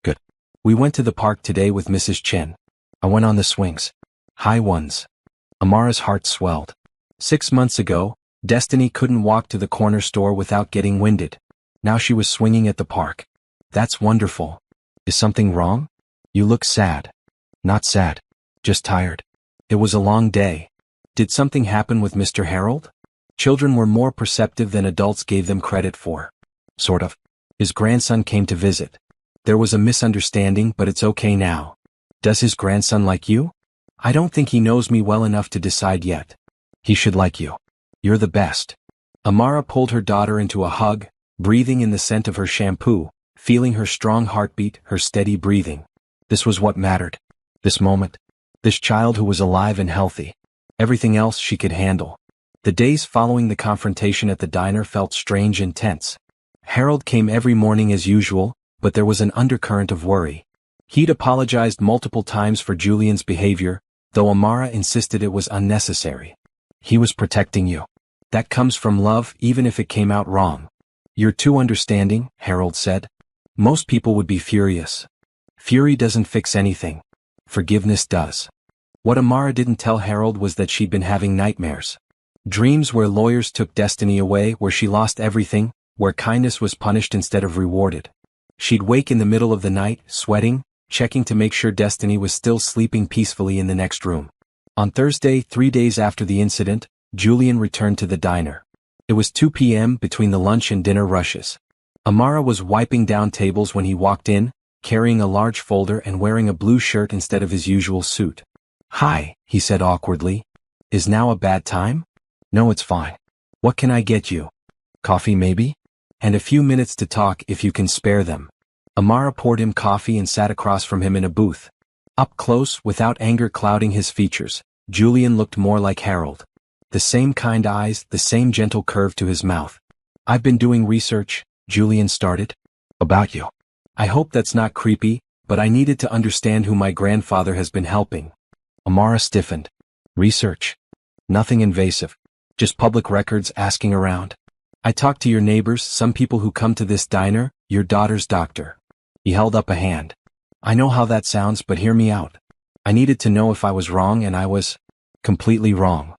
Speaker 1: Good. We went to the park today with Mrs. Chen. I went on the swings. High ones. Amara's heart swelled. 6 months ago, Destiny couldn't walk to the corner store without getting winded. Now she was swinging at the park. That's wonderful. Is something wrong? You look sad. Not sad. Just tired. It was a long day. Did something happen with Mr. Harold? Children were more perceptive than adults gave them credit for. Sort of. His grandson came to visit. There was a misunderstanding, but it's okay now. Does his grandson like you? I don't think he knows me well enough to decide yet. He should like you. You're the best. Amara pulled her daughter into a hug, breathing in the scent of her shampoo, feeling her strong heartbeat, her steady breathing. This was what mattered. This moment. This child who was alive and healthy. Everything else she could handle. The days following the confrontation at the diner felt strange and tense. Harold came every morning as usual, but there was an undercurrent of worry. He'd apologized multiple times for Julian's behavior, though Amara insisted it was unnecessary. He was protecting you. That comes from love, even if it came out wrong. You're too understanding, Harold said. Most people would be furious. Fury doesn't fix anything. Forgiveness does. What Amara didn't tell Harold was that she'd been having nightmares. Dreams where lawyers took Destiny away, where she lost everything, where kindness was punished instead of rewarded. She'd wake in the middle of the night, sweating, checking to make sure Destiny was still sleeping peacefully in the next room. On Thursday, 3 days after the incident, Julian returned to the diner. It was 2 p.m. between the lunch and dinner rushes. Amara was wiping down tables when he walked in, carrying a large folder and wearing a blue shirt instead of his usual suit. "Hi," he said awkwardly. "Is now a bad time?" "No, it's fine. What can I get you?" "Coffee maybe? And a few minutes to talk if you can spare them." Amara poured him coffee and sat across from him in a booth. Up close, without anger clouding his features, Julian looked more like Harold. The same kind eyes, the same gentle curve to his mouth. "I've been doing research," Julian started. "About you. I hope that's not creepy, but I needed to understand who my grandfather has been helping." Amara stiffened. "Research? Nothing invasive. Just public records, asking around. I talked to your neighbors, some people who come to this diner, your daughter's doctor." He held up a hand. "I know how that sounds, but hear me out. I needed to know if I was wrong, and I was completely wrong."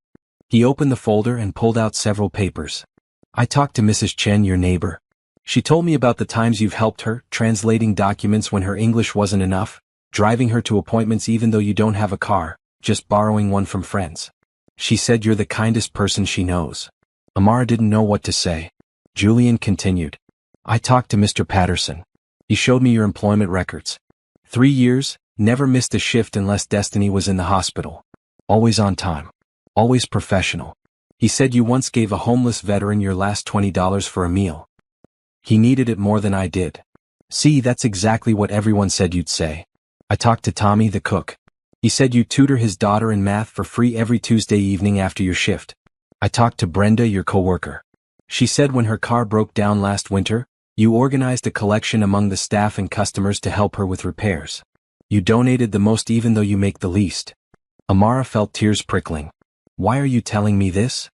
Speaker 1: He opened the folder and pulled out several papers. "I talked to Mrs. Chen, your neighbor. She told me about the times you've helped her, translating documents when her English wasn't enough, driving her to appointments even though you don't have a car, just borrowing one from friends. She said you're the kindest person she knows." Amara didn't know what to say. Julian continued. "I talked to Mr. Patterson. He showed me your employment records. 3 years, never missed a shift unless Destiny was in the hospital. Always on time. Always professional. He said you once gave a homeless veteran your last $20 for a meal. He needed it more than I did. See, that's exactly what everyone said you'd say. I talked to Tommy, the cook. He said you tutor his daughter in math for free every Tuesday evening after your shift. I talked to Brenda, your coworker. She said when her car broke down last winter, you organized a collection among the staff and customers to help her with repairs. You donated the most even though you make the least." Amara felt tears prickling. "Why are you telling me this?"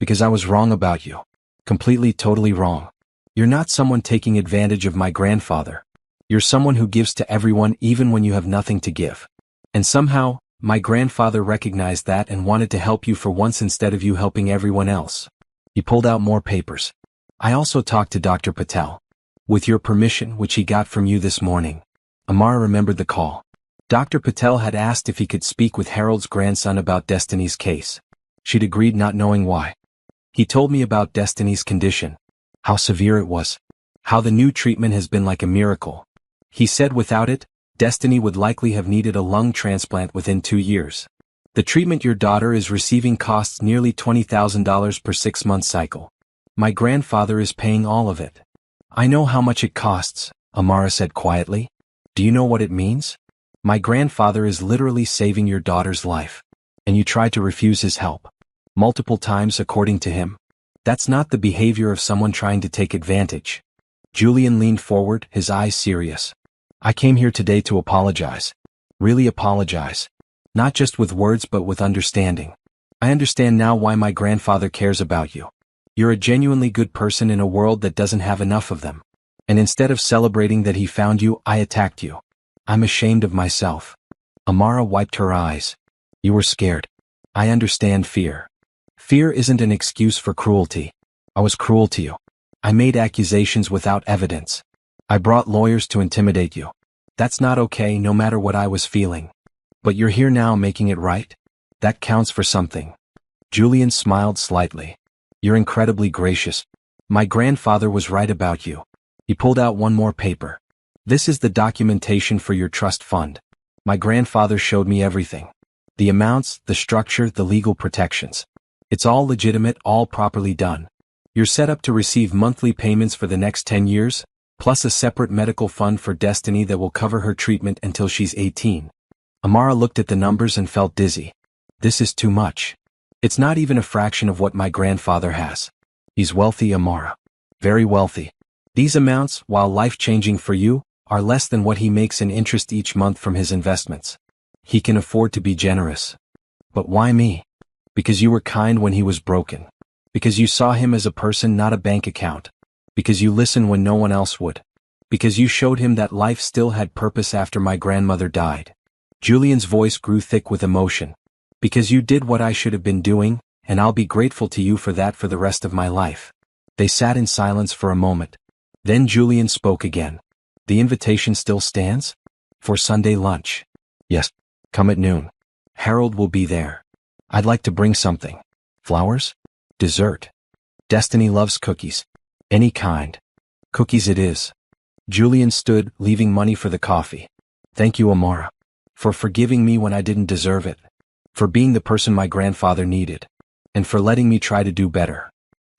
Speaker 1: "Because I was wrong about you. Completely, totally wrong. You're not someone taking advantage of my grandfather. You're someone who gives to everyone even when you have nothing to give. And somehow, my grandfather recognized that and wanted to help you for once instead of you helping everyone else." He pulled out more papers. "I also talked to Dr. Patel. With your permission, which he got from you this morning." Amara remembered the call. Dr. Patel had asked if he could speak with Harold's grandson about Destiny's case. She'd agreed, not knowing why. "He told me about Destiny's condition. How severe it was. How the new treatment has been like a miracle. He said without it, Destiny would likely have needed a lung transplant within 2 years. The treatment your daughter is receiving costs nearly $20,000 per 6-month cycle. My grandfather is paying all of it." "I know how much it costs," Amara said quietly. "Do you know what it means? My grandfather is literally saving your daughter's life. And you tried to refuse his help. Multiple times, according to him. That's not the behavior of someone trying to take advantage." Julian leaned forward, his eyes serious. "I came here today to apologize. Really apologize. Not just with words but with understanding. I understand now why my grandfather cares about you. You're a genuinely good person in a world that doesn't have enough of them. And instead of celebrating that he found you, I attacked you. I'm ashamed of myself." Amara wiped her eyes. "You were scared. I understand fear. Fear isn't an excuse for cruelty. I was cruel to you. I made accusations without evidence. I brought lawyers to intimidate you. That's not okay, no matter what I was feeling. But you're here now making it right. That counts for something. Julian smiled slightly. You're incredibly gracious. My grandfather was right about you. He pulled out one more paper. This is the documentation for your trust fund. My grandfather showed me everything. The amounts, the structure, the legal protections. It's all legitimate, all properly done. You're set up to receive monthly payments for the next 10 years, plus a separate medical fund for Destiny that will cover her treatment until she's 18. Amara looked at the numbers and felt dizzy. This is too much. It's not even a fraction of what my grandfather has. He's wealthy, Amara. Very wealthy. These amounts, while life-changing for you, are less than what he makes in interest each month from his investments. He can afford to be generous. But why me? Because you were kind when he was broken. Because you saw him as a person, not a bank account. Because you listened when no one else would. Because you showed him that life still had purpose after my grandmother died. Julian's voice grew thick with emotion. Because you did what I should have been doing, and I'll be grateful to you for that for the rest of my life. They sat in silence for a moment. Then Julian spoke again. The invitation still stands? For Sunday lunch? Yes. Come at noon. Harold will be there. I'd like to bring something. Flowers? Dessert? Destiny loves cookies. Any kind. Cookies it is. Julian stood, leaving money for the coffee. Thank you, Amara. For forgiving me when I didn't deserve it. For being the person my grandfather needed. And for letting me try to do better.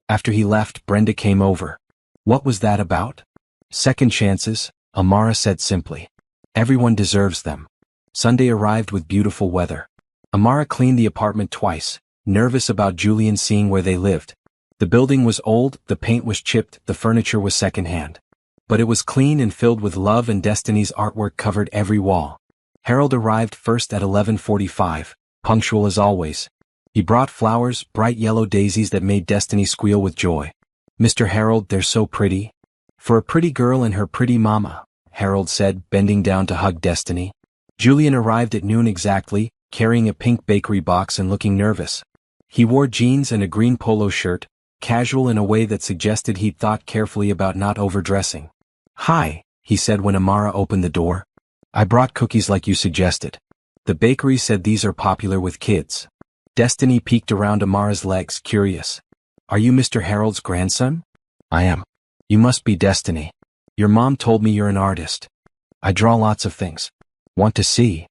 Speaker 1: After he left, Brenda came over. What was that about? Second chances, Amara said simply. Everyone deserves them. Sunday arrived with beautiful weather. Amara cleaned the apartment twice, nervous about Julian seeing where they lived. The building was old, the paint was chipped, the furniture was secondhand. But it was clean and filled with love, and Destiny's artwork covered every wall. Harold arrived first at 11:45, punctual as always. He brought flowers, bright yellow daisies that made Destiny squeal with joy. Mr. Harold, they're so pretty. For a pretty girl and her pretty mama, Harold said, bending down to hug Destiny. Julian arrived at noon exactly, carrying a pink bakery box and looking nervous. He wore jeans and a green polo shirt, casual in a way that suggested he'd thought carefully about not overdressing. Hi, he said when Amara opened the door. I brought cookies like you suggested. The bakery said these are popular with kids. Destiny peeked around Amara's legs, curious. Are you Mr. Harold's grandson? I am. You must be Destiny. Your mom told me you're an artist. I draw lots of things. Want to see?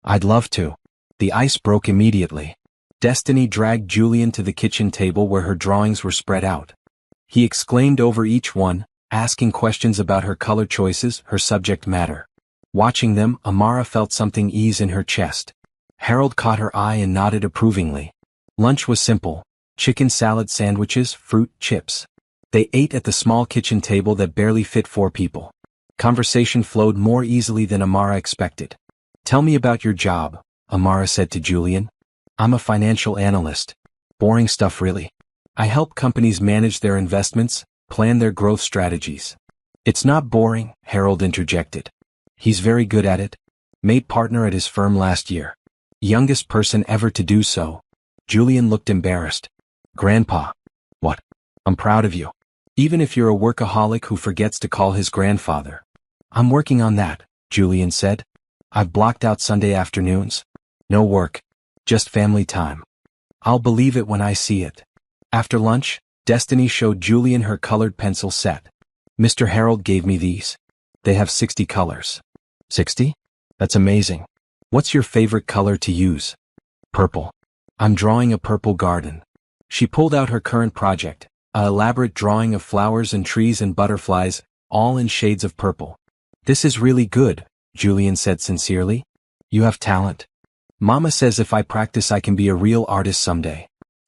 Speaker 1: I'd love to. The ice broke immediately. Destiny dragged Julian to the kitchen table where her drawings were spread out. He exclaimed over each one, asking questions about her color choices, her subject matter. Watching them, Amara felt something ease in her chest. Harold caught her eye and nodded approvingly. Lunch was simple. Chicken salad sandwiches, fruit, chips. They ate at the small kitchen table that barely fit 4 people. Conversation flowed more easily than Amara expected. Tell me about your job, Amara said to Julian. I'm a financial analyst. Boring stuff really. I help companies manage their investments, plan their growth strategies. It's not boring, Harold interjected. He's very good at it. Made partner at his firm last year. Youngest person ever to do so. Julian looked embarrassed. Grandpa. What? I'm proud of you. Even if you're a workaholic who forgets to call his grandfather. I'm working on that, Julian said. I've blocked out Sunday afternoons. No work. Just family time. I'll believe it when I see it. After lunch, Destiny showed Julian her colored pencil set. Mr. Harold gave me these. They have 60 colors. 60? That's amazing. What's your favorite color to use? Purple. I'm drawing a purple garden. She pulled out her current project, an elaborate drawing of flowers and trees and butterflies, all in shades of purple. This is really good, Julian said sincerely. You have talent. Mama says if I practice I can be a real artist someday.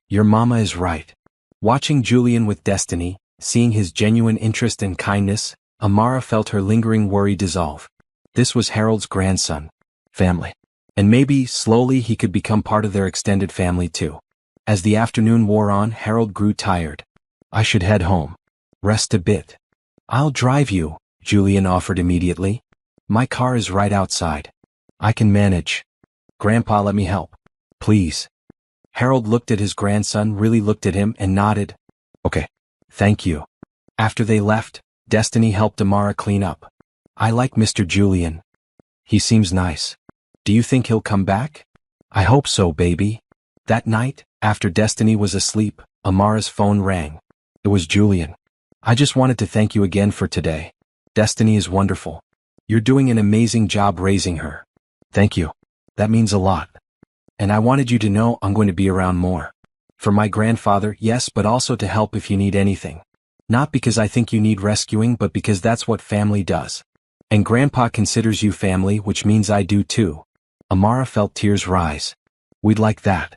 Speaker 1: Your mama is right. Watching Julian with Destiny, seeing his genuine interest and kindness, Amara felt her lingering worry dissolve. This was Harold's grandson. Family. And maybe, slowly, he could become part of their extended family too. As the afternoon wore on, Harold grew tired. I should head home. Rest a bit. I'll drive you, Julian offered immediately. My car is right outside. I can manage. Grandpa, let me help. Please. Harold looked at his grandson, really looked at him, and nodded. Okay. Thank you. After they left, Destiny helped Amara clean up. I like Mr. Julian. He seems nice. Do you think he'll come back? I hope so, baby. That night, After Destiny was asleep, Amara's phone rang. It was Julian. I just wanted to thank you again for today. Destiny is wonderful. You're doing an amazing job raising her. Thank you. That means a lot. And I wanted you to know I'm going to be around more. For my grandfather, yes, but also to help if you need anything. Not because I think you need rescuing, but because that's what family does. And Grandpa considers you family, which means I do too. Amara felt tears rise. We'd like that.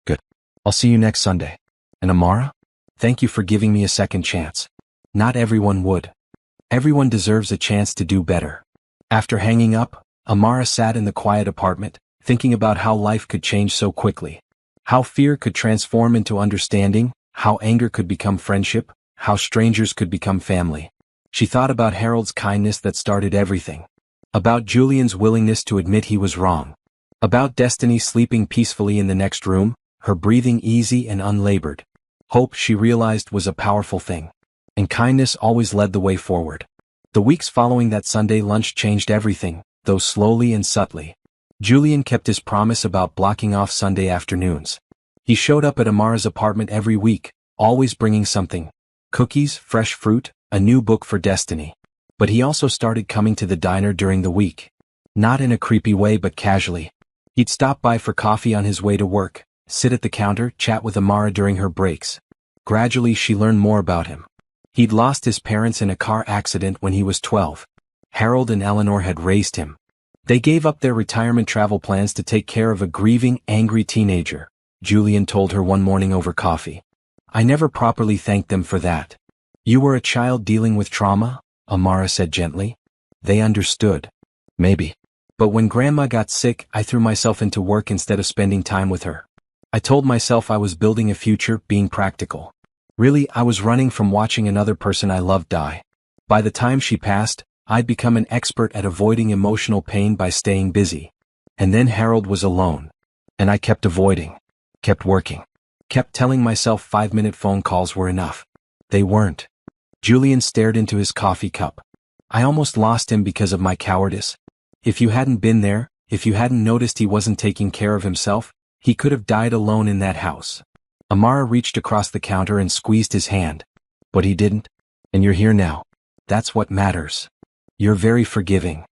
Speaker 1: Good. I'll see you next Sunday. And Amara? Thank you for giving me a second chance. Not everyone would. Everyone deserves a chance to do better. After hanging up, Amara sat in the quiet apartment, thinking about how life could change so quickly. How fear could transform into understanding, how anger could become friendship, how strangers could become family. She thought about Harold's kindness that started everything. About Julian's willingness to admit he was wrong. About Destiny sleeping peacefully in the next room, her breathing easy and unlabored. Hope, she realized, was a powerful thing. And kindness always led the way forward. The weeks following that Sunday lunch changed everything, though slowly and subtly. Julian kept his promise about blocking off Sunday afternoons. He showed up at Amara's apartment every week, always bringing something. Cookies, fresh fruit, a new book for Destiny. But he also started coming to the diner during the week. Not in a creepy way but casually. He'd stop by for coffee on his way to work, sit at the counter, chat with Amara during her breaks. Gradually she learned more about him. He'd lost his parents in a car accident when he was 12. Harold and Eleanor had raised him. They gave up their retirement travel plans to take care of a grieving, angry teenager, Julian told her one morning over coffee. I never properly thanked them for that. You were a child dealing with trauma, Amara said gently. They understood. Maybe. But when Grandma got sick, I threw myself into work instead of spending time with her. I told myself I was building a future, being practical. Really, I was running from watching another person I loved die. By the time she passed, I'd become an expert at avoiding emotional pain by staying busy. And then Harold was alone. And I kept avoiding. Kept working. Kept telling myself 5-minute phone calls were enough. They weren't. Julian stared into his coffee cup. I almost lost him because of my cowardice. If you hadn't been there, if you hadn't noticed he wasn't taking care of himself, he could have died alone in that house. Amara reached across the counter and squeezed his hand. But he didn't. And you're here now. That's what matters. You're very forgiving.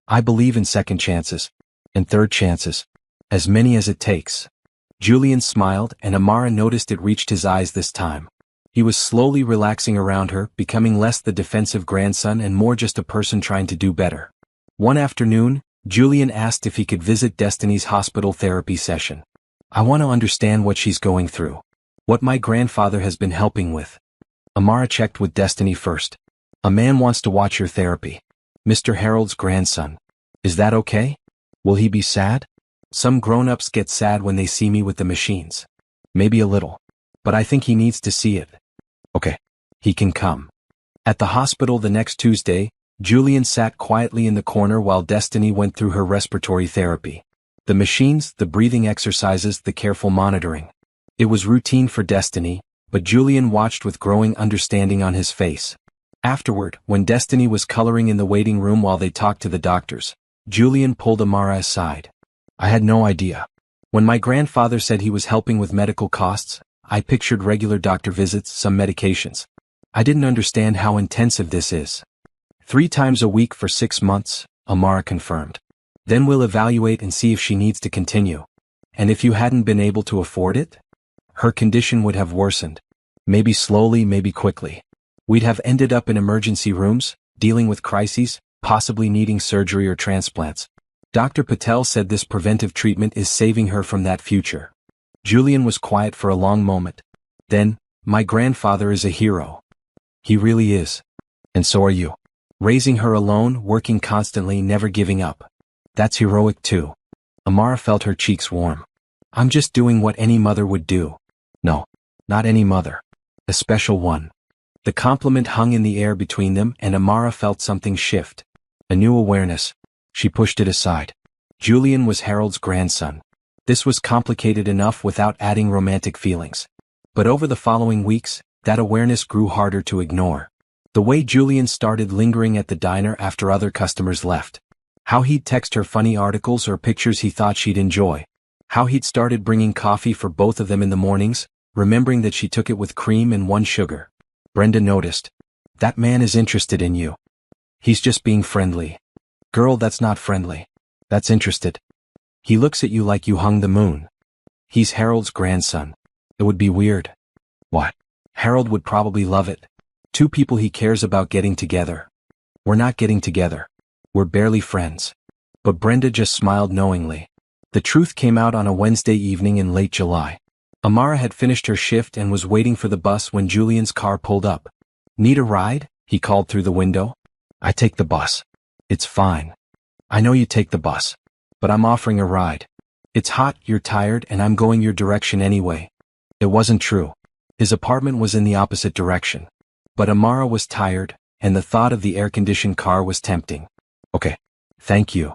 Speaker 1: I believe in second chances. And third chances. As many as it takes. Julian smiled, and Amara noticed it reached his eyes this time. He was slowly relaxing around her, becoming less the defensive grandson and more just a person trying to do better. One afternoon, Julian asked if he could visit Destiny's hospital therapy session. I want to understand what she's going through. What my grandfather has been helping with. Amara checked with Destiny first. A man wants to watch your therapy. Mr. Harold's grandson. Is that okay? Will he be sad? Some grown-ups get sad when they see me with the machines. Maybe a little. But I think he needs to see it. Okay. He can come. At the hospital the next Tuesday, Julian sat quietly in the corner while Destiny went through her respiratory therapy. The machines, the breathing exercises, the careful monitoring. It was routine for Destiny, but Julian watched with growing understanding on his face. Afterward, when Destiny was coloring in the waiting room while they talked to the doctors, Julian pulled Amara aside. I had no idea. When my grandfather said he was helping with medical costs, I pictured regular doctor visits, some medications. I didn't understand how intensive this is. 3 times a week for 6 months, Amara confirmed. Then we'll evaluate and see if she needs to continue. And if you hadn't been able to afford it? Her condition would have worsened. Maybe slowly, maybe quickly. We'd have ended up in emergency rooms, dealing with crises, possibly needing surgery or transplants. Dr. Patel said this preventive treatment is saving her from that future. Julian was quiet for a long moment. Then, my grandfather is a hero. He really is. And so are you. Raising her alone, working constantly, never giving up. That's heroic too. Amara felt her cheeks warm. I'm just doing what any mother would do. No, not any mother. A special one. The compliment hung in the air between them, and Amara felt something shift. A new awareness. She pushed it aside. Julian was Harold's grandson. This was complicated enough without adding romantic feelings. But over the following weeks, that awareness grew harder to ignore. The way Julian started lingering at the diner after other customers left. How he'd text her funny articles or pictures he thought she'd enjoy. How he'd started bringing coffee for both of them in the mornings, remembering that she took it with cream and 1 sugar. Brenda noticed. That man is interested in you. He's just being friendly. Girl, that's not friendly. That's interested. He looks at you like you hung the moon. He's Harold's grandson. It would be weird. What? Harold would probably love it. 2 people he cares about getting together. We're not getting together. We're barely friends. But Brenda just smiled knowingly. The truth came out on a Wednesday evening in late July. Amara had finished her shift and was waiting for the bus when Julian's car pulled up. Need a ride? He called through the window. I take the bus. It's fine. I know you take the bus. But I'm offering a ride. It's hot, you're tired, and I'm going your direction anyway. It wasn't true. His apartment was in the opposite direction. But Amara was tired, and the thought of the air-conditioned car was tempting. Okay. Thank you.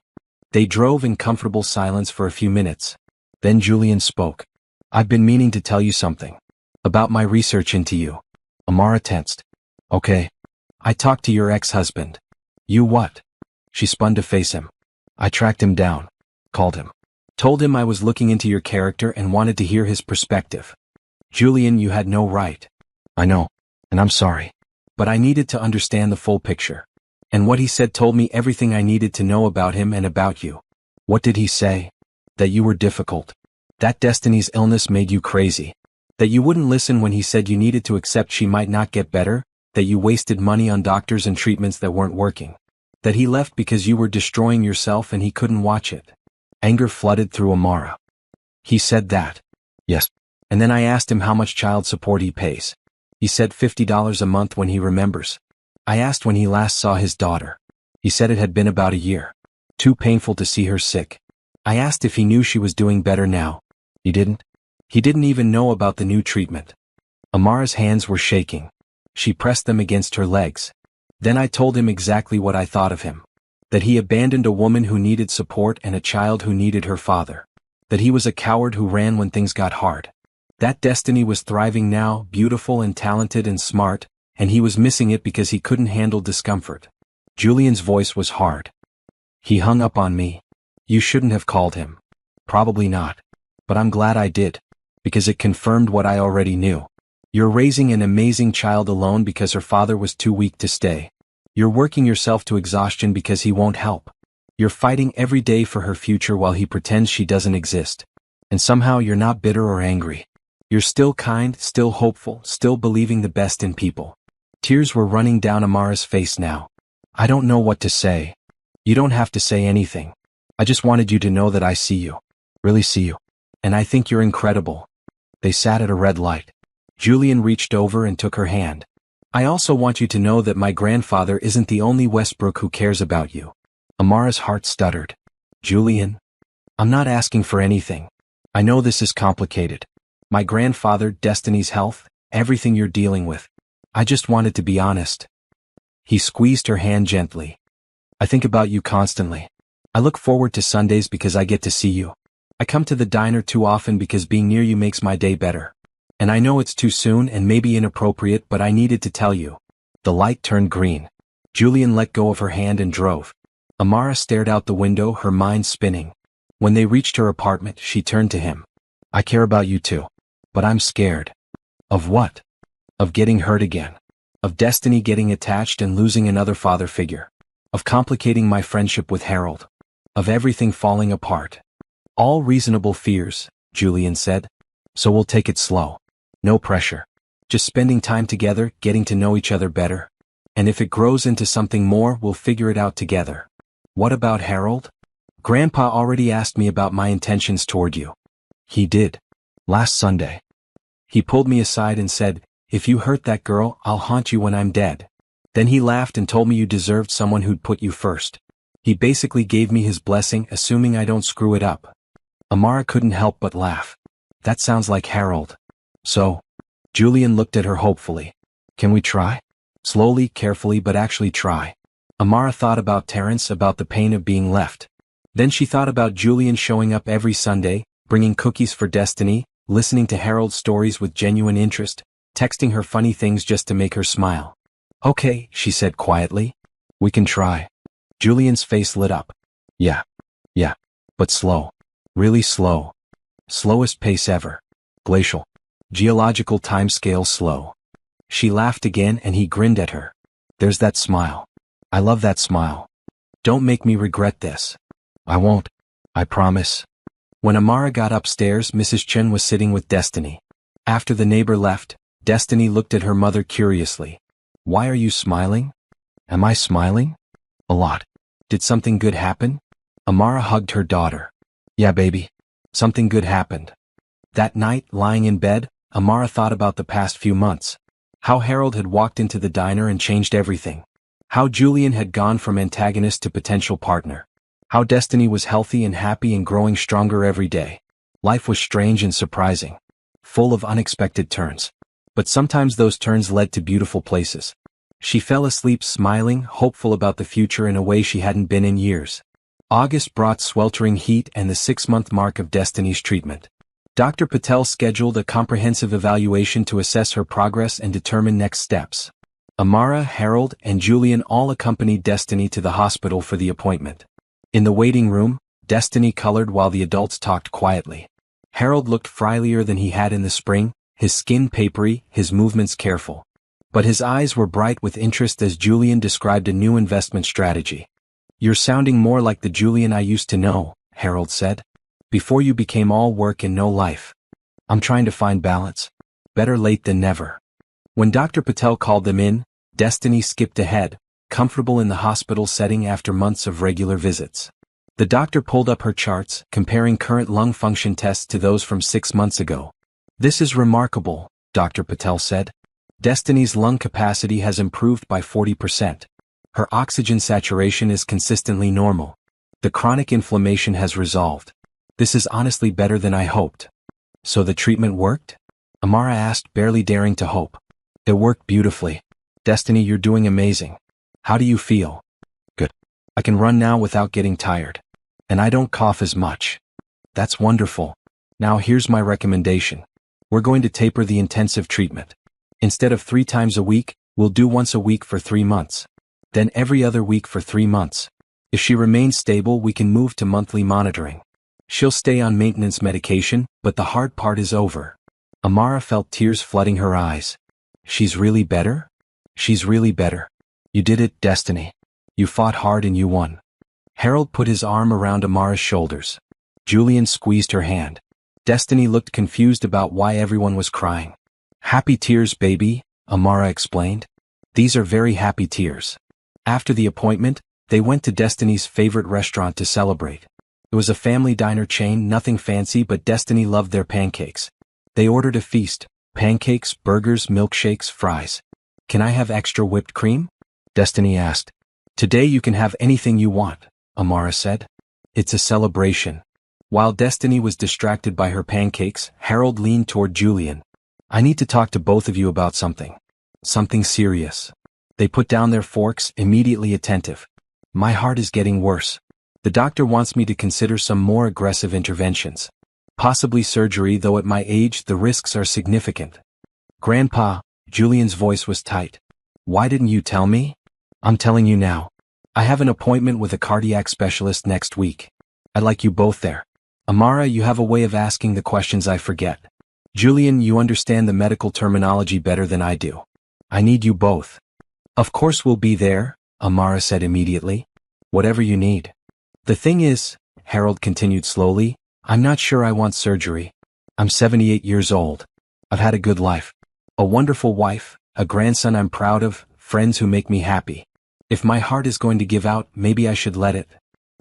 Speaker 1: They drove in comfortable silence for a few minutes. Then Julian spoke. I've been meaning to tell you something. About my research into you. Amara tensed. Okay. I talked to your ex-husband. You what? She spun to face him. I tracked him down. Called him. Told him I was looking into your character and wanted to hear his perspective. Julian, you had no right. I know. And I'm sorry. But I needed to understand the full picture. And what he said told me everything I needed to know about him and about you. What did he say? That you were difficult. That Destiny's illness made you crazy. That you wouldn't listen when he said you needed to accept she might not get better. That you wasted money on doctors and treatments that weren't working. That he left because you were destroying yourself and he couldn't watch it. Anger flooded through Amara. He said that. Yes. And then I asked him how much child support he pays. He said $50 a month when he remembers. I asked when he last saw his daughter. He said it had been about a year. Too painful to see her sick. I asked if he knew she was doing better now. He didn't. He didn't even know about the new treatment. Amara's hands were shaking. She pressed them against her legs. Then I told him exactly what I thought of him. That he abandoned a woman who needed support and a child who needed her father. That he was a coward who ran when things got hard. That Destiny was thriving now, beautiful and talented and smart, and he was missing it because he couldn't handle discomfort. Julian's voice was hard. He hung up on me. You shouldn't have called him. Probably not. But I'm glad I did. Because it confirmed what I already knew. You're raising an amazing child alone because her father was too weak to stay. You're working yourself to exhaustion because he won't help. You're fighting every day for her future while he pretends she doesn't exist. And somehow you're not bitter or angry. You're still kind, still hopeful, still believing the best in people. Tears were running down Amara's face now. I don't know what to say. You don't have to say anything. I just wanted you to know that I see you. Really see you. And I think you're incredible. They sat at a red light. Julian reached over and took her hand. I also want you to know that my grandfather isn't the only Westbrook who cares about you. Amara's heart stuttered. Julian? I'm not asking for anything. I know this is complicated. My grandfather, Destiny's health, everything you're dealing with. I just wanted to be honest. He squeezed her hand gently. I think about you constantly. I look forward to Sundays because I get to see you. I come to the diner too often because being near you makes my day better. And I know it's too soon and maybe inappropriate, but I needed to tell you. The light turned green. Julian let go of her hand and drove. Amara stared out the window, her mind spinning. When they reached her apartment, she turned to him. I care about you too. But I'm scared. Of what? Of getting hurt again. Of Destiny getting attached and losing another father figure. Of complicating my friendship with Harold. Of everything falling apart. All reasonable fears, Julian said. So we'll take it slow. No pressure. Just spending time together, getting to know each other better. And if it grows into something more, we'll figure it out together. What about Harold? Grandpa already asked me about my intentions toward you. He did. Last Sunday. He pulled me aside and said, if you hurt that girl, I'll haunt you when I'm dead. Then he laughed and told me you deserved someone who'd put you first. He basically gave me his blessing, assuming I don't screw it up. Amara couldn't help but laugh. That sounds like Harold. So? Julian looked at her hopefully. Can we try? Slowly, carefully, but actually try. Amara thought about Terrence, about the pain of being left. Then she thought about Julian showing up every Sunday, bringing cookies for Destiny, listening to Harold's stories with genuine interest, texting her funny things just to make her smile. Okay, she said quietly. We can try. Julian's face lit up. Yeah. But slow. Really slow. Slowest pace ever. Glacial. Geological timescale slow. She laughed again and he grinned at her. There's that smile. I love that smile. Don't make me regret this. I won't. I promise. When Amara got upstairs, Mrs. Chen was sitting with Destiny. After the neighbor left, Destiny looked at her mother curiously. Why are you smiling? Am I smiling? A lot. Did something good happen? Amara hugged her daughter. Yeah, baby. Something good happened. That night, lying in bed, Amara thought about the past few months. How Harold had walked into the diner and changed everything. How Julian had gone from antagonist to potential partner. How Destiny was healthy and happy and growing stronger every day. Life was strange and surprising. Full of unexpected turns. But sometimes those turns led to beautiful places. She fell asleep smiling, hopeful about the future in a way she hadn't been in years. August brought sweltering heat and the 6-month mark of Destiny's treatment. Dr. Patel scheduled a comprehensive evaluation to assess her progress and determine next steps. Amara, Harold, and Julian all accompanied Destiny to the hospital for the appointment. In the waiting room, Destiny colored while the adults talked quietly. Harold looked friendlier than he had in the spring, his skin papery, his movements careful. But his eyes were bright with interest as Julian described a new investment strategy. You're sounding more like the Julian I used to know, Harold said. Before you became all work and no life. I'm trying to find balance. Better late than never. When Dr. Patel called them in, Destiny skipped ahead, comfortable in the hospital setting after months of regular visits. The doctor pulled up her charts, comparing current lung function tests to those from 6 months ago. This is remarkable, Dr. Patel said. Destiny's lung capacity has improved by 40%. Her oxygen saturation is consistently normal. The chronic inflammation has resolved. This is honestly better than I hoped. So the treatment worked? Amara asked, barely daring to hope. It worked beautifully. Destiny, you're doing amazing. How do you feel? Good. I can run now without getting tired. And I don't cough as much. That's wonderful. Now here's my recommendation. We're going to taper the intensive treatment. Instead of 3 times a week, we'll do once a week for 3 months. Then every other week for 3 months. If she remains stable, we can move to monthly monitoring. She'll stay on maintenance medication, but the hard part is over. Amara felt tears flooding her eyes. She's really better? She's really better. You did it, Destiny. You fought hard and you won. Harold put his arm around Amara's shoulders. Julian squeezed her hand. Destiny looked confused about why everyone was crying. Happy tears, baby, Amara explained. These are very happy tears. After the appointment, they went to Destiny's favorite restaurant to celebrate. It was a family diner chain, nothing fancy, but Destiny loved their pancakes. They ordered a feast: pancakes, burgers, milkshakes, fries. Can I have extra whipped cream? Destiny asked. Today you can have anything you want, Amara said. It's a celebration. While Destiny was distracted by her pancakes, Harold leaned toward Julian. I need to talk to both of you about something. Something serious. They put down their forks, immediately attentive. My heart is getting worse. The doctor wants me to consider some more aggressive interventions. Possibly surgery, though at my age the risks are significant. Grandpa, Julian's voice was tight. Why didn't you tell me? I'm telling you now. I have an appointment with a cardiac specialist next week. I'd like you both there. Amara, you have a way of asking the questions I forget. Julian, you understand the medical terminology better than I do. I need you both. Of course we'll be there, Amara said immediately. Whatever you need. The thing is, Harold continued slowly, I'm not sure I want surgery. I'm 78 years old. I've had a good life. A wonderful wife, a grandson I'm proud of, friends who make me happy. If my heart is going to give out, maybe I should let it.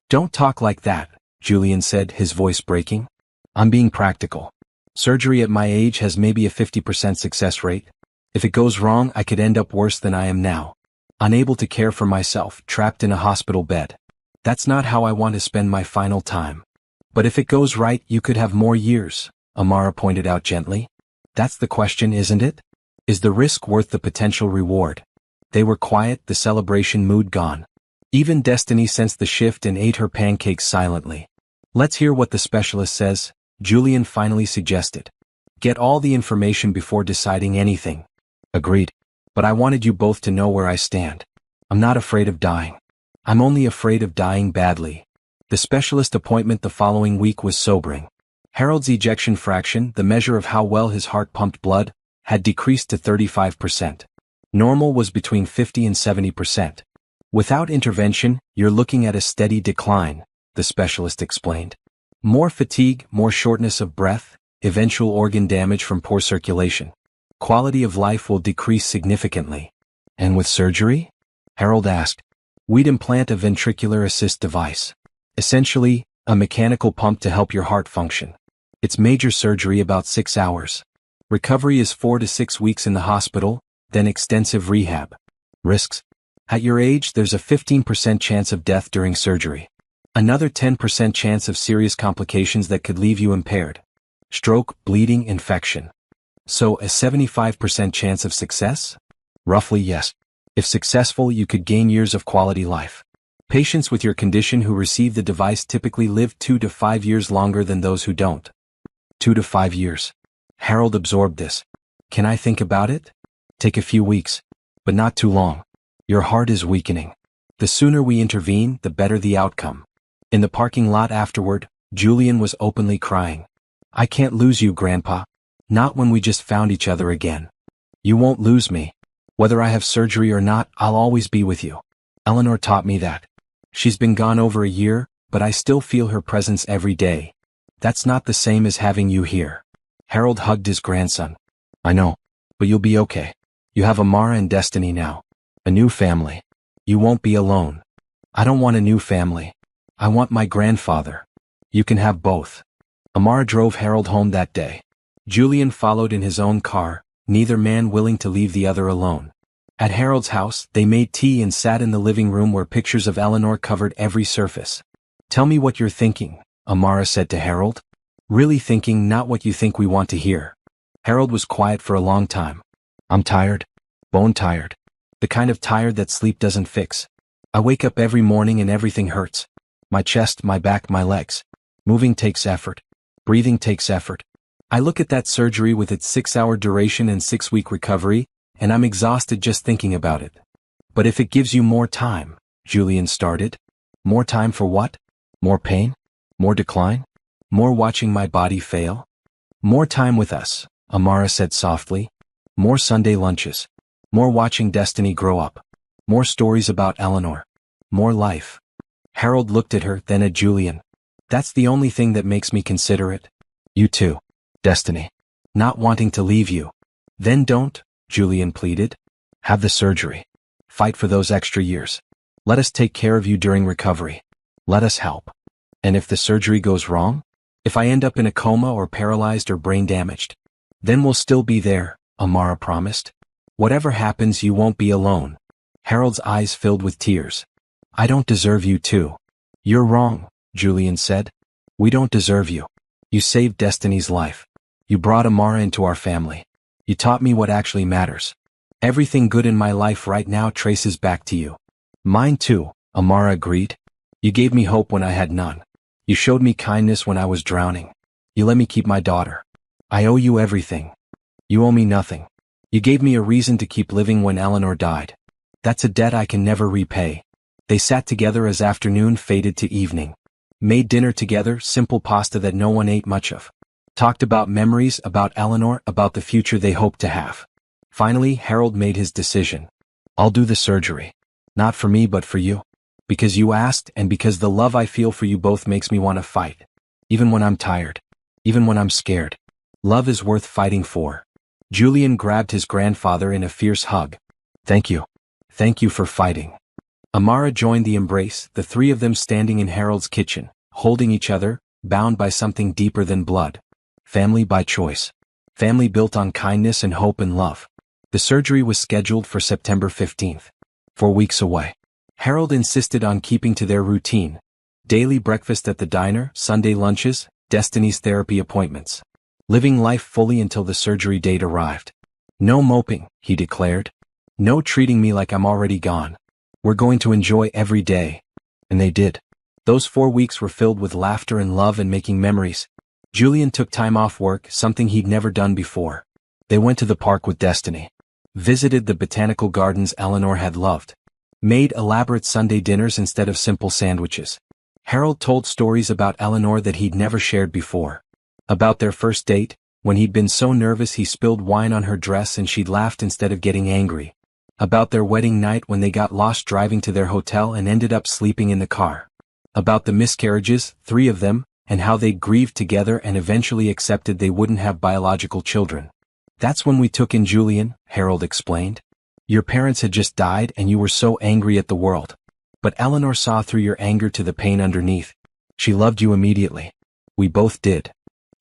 Speaker 1: Don't talk like that, Julian said, his voice breaking. I'm being practical. Surgery at my age has maybe a 50% success rate. If it goes wrong, I could end up worse than I am now. Unable to care for myself, trapped in a hospital bed. That's not how I want to spend my final time. But if it goes right, you could have more years, Amara pointed out gently. That's the question, isn't it? Is the risk worth the potential reward? They were quiet, the celebration mood gone. Even Destiny sensed the shift and ate her pancakes silently. Let's hear what the specialist says, Julian finally suggested. Get all the information before deciding anything. Agreed. But I wanted you both to know where I stand. I'm not afraid of dying. I'm only afraid of dying badly. The specialist appointment the following week was sobering. Harold's ejection fraction, the measure of how well his heart pumped blood, had decreased to 35%. Normal was between 50 and 70%. Without intervention, you're looking at a steady decline, the specialist explained. More fatigue, more shortness of breath, eventual organ damage from poor circulation. Quality of life will decrease significantly. And with surgery? Harold asked. We'd implant a ventricular assist device. Essentially, a mechanical pump to help your heart function. It's major surgery, about 6 hours. Recovery is 4 to 6 weeks in the hospital, then extensive rehab. Risks. At your age, there's a 15% chance of death during surgery. Another 10% chance of serious complications that could leave you impaired. Stroke, bleeding, infection. So a 75% chance of success? Roughly, yes. If successful, you could gain years of quality life. Patients with your condition who receive the device typically live 2 to 5 years longer than those who don't. 2 to 5 years. Harold absorbed this. Can I think about it? Take a few weeks. But not too long. Your heart is weakening. The sooner we intervene, the better the outcome. In the parking lot afterward, Julian was openly crying. I can't lose you, Grandpa. Not when we just found each other again. You won't lose me. Whether I have surgery or not, I'll always be with you. Eleanor taught me that. She's been gone over a year, but I still feel her presence every day. That's not the same as having you here. Harold hugged his grandson. I know, but you'll be okay. You have Amara and Destiny now. A new family. You won't be alone. I don't want a new family. I want my grandfather. You can have both. Amara drove Harold home that day. Julian followed in his own car, neither man willing to leave the other alone. At Harold's house, they made tea and sat in the living room where pictures of Eleanor covered every surface. Tell me what you're thinking, Amara said to Harold. Really thinking, not what you think we want to hear. Harold was quiet for a long time. I'm tired. Bone tired. The kind of tired that sleep doesn't fix. I wake up every morning and everything hurts. My chest, my back, my legs. Moving takes effort. Breathing takes effort. I look at that surgery with its 6-hour duration and 6-week recovery, and I'm exhausted just thinking about it. But if it gives you more time, Julian started. More time for what? More pain? More decline? More watching my body fail? More time with us, Amara said softly. More Sunday lunches. More watching Destiny grow up. More stories about Eleanor. More life. Harold looked at her, then at Julian. That's the only thing that makes me consider it. You too. Destiny. Not wanting to leave you. Then don't, Julian pleaded. Have the surgery. Fight for those extra years. Let us take care of you during recovery. Let us help. And if the surgery goes wrong? If I end up in a coma or paralyzed or brain damaged? Then we'll still be there, Amara promised. Whatever happens, you won't be alone. Harold's eyes filled with tears. I don't deserve you too. You're wrong, Julian said. We don't deserve you. You saved Destiny's life. You brought Amara into our family. You taught me what actually matters. Everything good in my life right now traces back to you. Mine too, Amara agreed. You gave me hope when I had none. You showed me kindness when I was drowning. You let me keep my daughter. I owe you everything. You owe me nothing. You gave me a reason to keep living when Eleanor died. That's a debt I can never repay. They sat together as afternoon faded to evening. Made dinner together, simple pasta that no one ate much of. Talked about memories, about Eleanor, about the future they hoped to have. Finally, Harold made his decision. I'll do the surgery. Not for me but for you. Because you asked and because the love I feel for you both makes me want to fight. Even when I'm tired. Even when I'm scared. Love is worth fighting for. Julian grabbed his grandfather in a fierce hug. Thank you. Thank you for fighting. Amara joined the embrace, the three of them standing in Harold's kitchen, holding each other, bound by something deeper than blood. Family by choice. Family built on kindness and hope and love. The surgery was scheduled for September 15th. 4 weeks away. Harold insisted on keeping to their routine. Daily breakfast at the diner, Sunday lunches, Destiny's therapy appointments. Living life fully until the surgery date arrived. No moping, he declared. No treating me like I'm already gone. We're going to enjoy every day. And they did. Those 4 weeks were filled with laughter and love and making memories. Julian took time off work, something he'd never done before. They went to the park with Destiny. Visited the botanical gardens Eleanor had loved. Made elaborate Sunday dinners instead of simple sandwiches. Harold told stories about Eleanor that he'd never shared before. About their first date, when he'd been so nervous he spilled wine on her dress and she'd laughed instead of getting angry. About their wedding night when they got lost driving to their hotel and ended up sleeping in the car. About the miscarriages, 3 of them, and how they'd grieved together and eventually accepted they wouldn't have biological children. That's when we took in Julian, Harold explained. Your parents had just died and you were so angry at the world. But Eleanor saw through your anger to the pain underneath. She loved you immediately. We both did.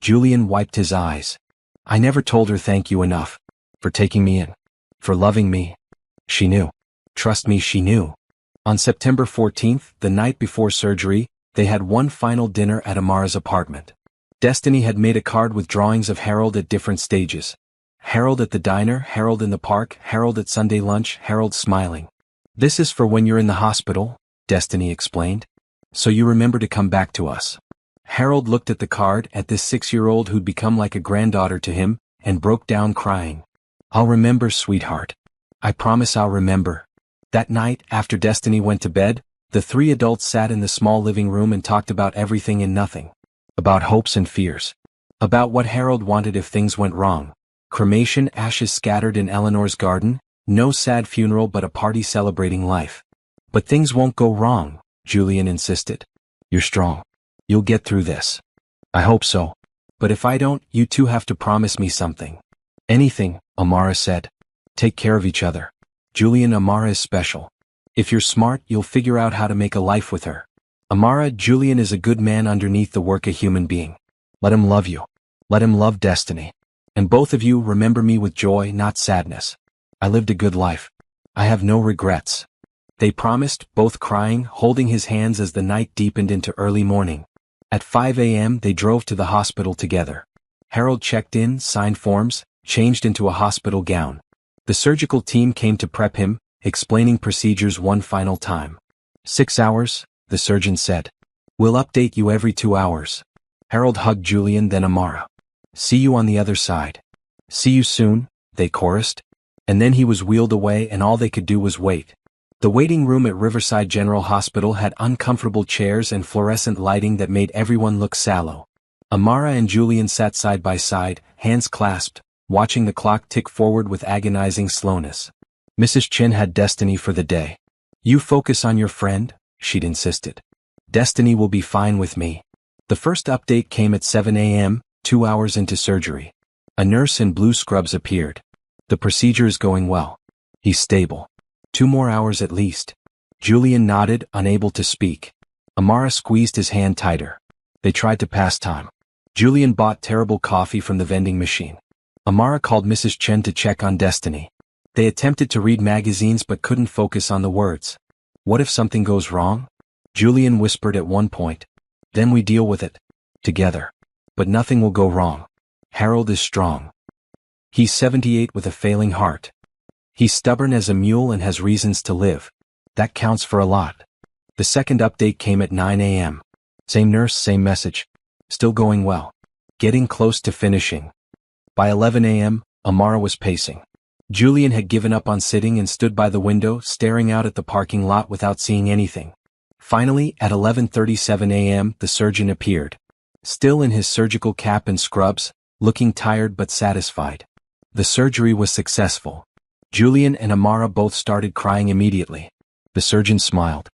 Speaker 1: Julian wiped his eyes. I never told her thank you enough. For taking me in. For loving me. She knew. Trust me, she knew. On September 14th, the night before surgery, they had one final dinner at Amara's apartment. Destiny had made a card with drawings of Harold at different stages. Harold at the diner, Harold in the park, Harold at Sunday lunch, Harold smiling. This is for when you're in the hospital, Destiny explained. So you remember to come back to us. Harold looked at the card, at this 6-year-old who'd become like a granddaughter to him, and broke down crying. I'll remember, sweetheart. I promise I'll remember. That night, after Destiny went to bed, the 3 adults sat in the small living room and talked about everything and nothing. About hopes and fears. About what Harold wanted if things went wrong. Cremation, ashes scattered in Eleanor's garden, no sad funeral but a party celebrating life. But things won't go wrong, Julian insisted. You're strong. You'll get through this. I hope so. But if I don't, you two have to promise me something. Anything, Amara said. Take care of each other. Julian, Amara is special. If you're smart, you'll figure out how to make a life with her. Amara, Julian is a good man underneath the work a human being. Let him love you. Let him love Destiny. And both of you remember me with joy, not sadness. I lived a good life. I have no regrets. They promised, both crying, holding his hands as the night deepened into early morning. At 5 a.m. they drove to the hospital together. Harold checked in, signed forms, changed into a hospital gown. The surgical team came to prep him, explaining procedures one final time. 6 hours, the surgeon said. We'll update you every 2 hours. Harold hugged Julian, then Amara. See you on the other side. See you soon, they chorused. And then he was wheeled away and all they could do was wait. The waiting room at Riverside General Hospital had uncomfortable chairs and fluorescent lighting that made everyone look sallow. Amara and Julian sat side by side, hands clasped, watching the clock tick forward with agonizing slowness. Mrs. Chin had Destiny for the day. You focus on your friend, she'd insisted. Destiny will be fine with me. The first update came at 7 a.m., 2 hours into surgery. A nurse in blue scrubs appeared. The procedure is going well. He's stable. 2 more hours at least. Julian nodded, unable to speak. Amara squeezed his hand tighter. They tried to pass time. Julian bought terrible coffee from the vending machine. Amara called Mrs. Chen to check on Destiny. They attempted to read magazines but couldn't focus on the words. What if something goes wrong? Julian whispered at one point. Then we deal with it. Together. But nothing will go wrong. Harold is strong. He's 78 with a failing heart. He's stubborn as a mule and has reasons to live. That counts for a lot. The second update came at 9 a.m. Same nurse, same message. Still going well. Getting close to finishing. By 11 a.m., Amara was pacing. Julian had given up on sitting and stood by the window, staring out at the parking lot without seeing anything. Finally, at 11:37 a.m., the surgeon appeared. Still in his surgical cap and scrubs, looking tired but satisfied. The surgery was successful. Julian and Amara both started crying immediately. The surgeon smiled.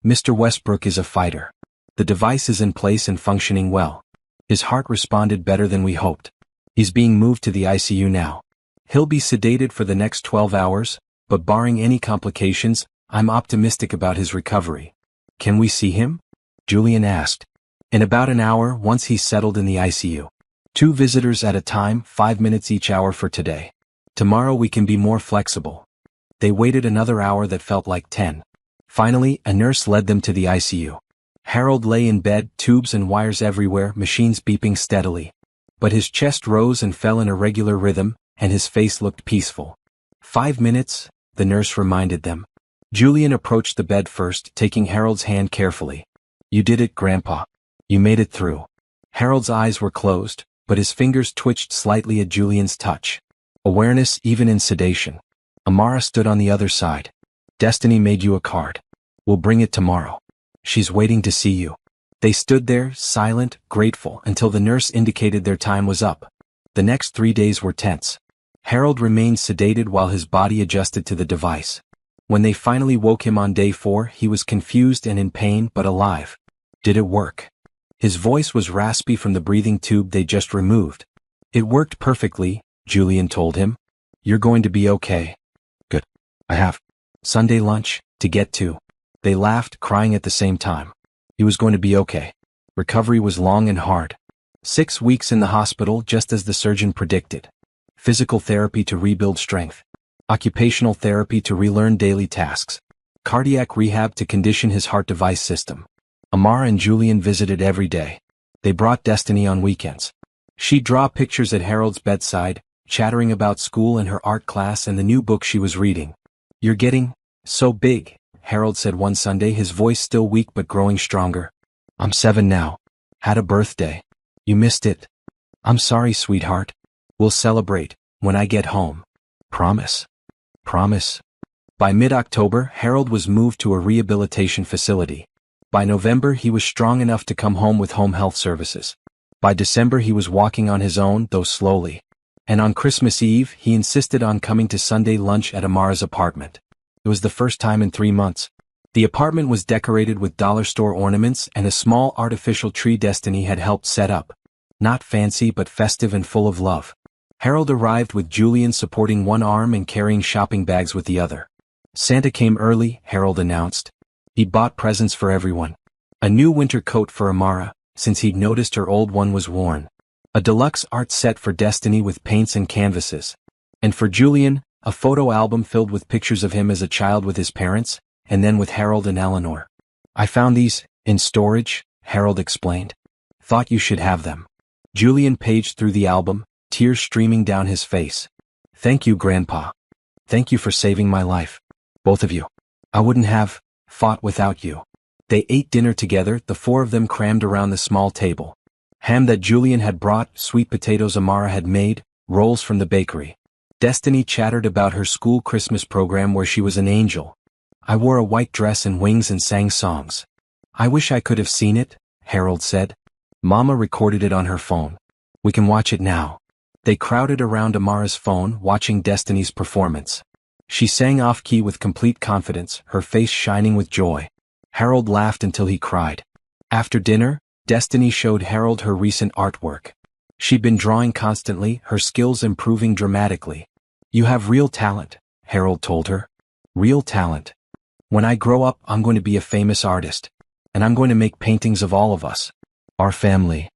Speaker 1: Mr. Westbrook is a fighter. The device is in place and functioning well. His heart responded better than we hoped. He's being moved to the ICU now. He'll be sedated for the next 12 hours, but barring any complications, I'm optimistic about his recovery. Can we see him? Julian asked. In about an hour, once he's settled in the ICU. 2 visitors at a time, 5 minutes each hour for today. Tomorrow we can be more flexible. They waited another hour that felt like 10. Finally, a nurse led them to the ICU. Harold lay in bed, tubes and wires everywhere, machines beeping steadily. But his chest rose and fell in a regular rhythm, and his face looked peaceful. 5 minutes, the nurse reminded them. Julian approached the bed first, taking Harold's hand carefully. You did it, Grandpa. You made it through. Harold's eyes were closed, but his fingers twitched slightly at Julian's touch. Awareness even in sedation. Amara stood on the other side. Destiny made you a card. We'll bring it tomorrow. She's waiting to see you. They stood there, silent, grateful, until the nurse indicated their time was up. The next 3 days were tense. Harold remained sedated while his body adjusted to the device. When they finally woke him on day 4, he was confused and in pain but alive. Did it work? His voice was raspy from the breathing tube they just removed. It worked perfectly, Julian told him. You're going to be okay. Good. I have Sunday lunch to get to. They laughed, crying at the same time. He was going to be okay. Recovery was long and hard. 6 weeks in the hospital, just as the surgeon predicted. Physical therapy to rebuild strength. Occupational therapy to relearn daily tasks. Cardiac rehab to condition his heart device system. Amara and Julian visited every day. They brought Destiny on weekends. She'd draw pictures at Harold's bedside, chattering about school and her art class and the new book she was reading. You're getting so big, Harold said one Sunday, his voice still weak but growing stronger. I'm 7 now. Had a birthday. You missed it. I'm sorry, sweetheart. We'll celebrate when I get home. Promise. Promise. By mid-October, Harold was moved to a rehabilitation facility. By November, he was strong enough to come home with home health services. By December, he was walking on his own, though slowly. And on Christmas Eve, he insisted on coming to Sunday lunch at Amara's apartment. It was the first time in 3 months. The apartment was decorated with dollar store ornaments and a small artificial tree Destiny had helped set up. Not fancy but festive and full of love. Harold arrived with Julian supporting one arm and carrying shopping bags with the other. Santa came early, Harold announced. He bought presents for everyone. A new winter coat for Amara, since he'd noticed her old one was worn. A deluxe art set for Destiny with paints and canvases. And for Julian, a photo album filled with pictures of him as a child with his parents, and then with Harold and Eleanor. I found these in storage, Harold explained. Thought you should have them. Julian paged through the album, tears streaming down his face. Thank you, Grandpa. Thank you for saving my life. Both of you. I wouldn't have fought without you. They ate dinner together, the 4 of them crammed around the small table. Ham that Julian had brought, sweet potatoes Amara had made, rolls from the bakery. Destiny chattered about her school Christmas program where she was an angel. I wore a white dress and wings and sang songs. I wish I could have seen it, Harold said. Mama recorded it on her phone. We can watch it now. They crowded around Amara's phone, watching Destiny's performance. She sang off-key with complete confidence, her face shining with joy. Harold laughed until he cried. After dinner, Destiny showed Harold her recent artwork. She'd been drawing constantly, her skills improving dramatically. You have real talent, Harold told her. Real talent. When I grow up, I'm going to be a famous artist. And I'm going to make paintings of all of us. Our family.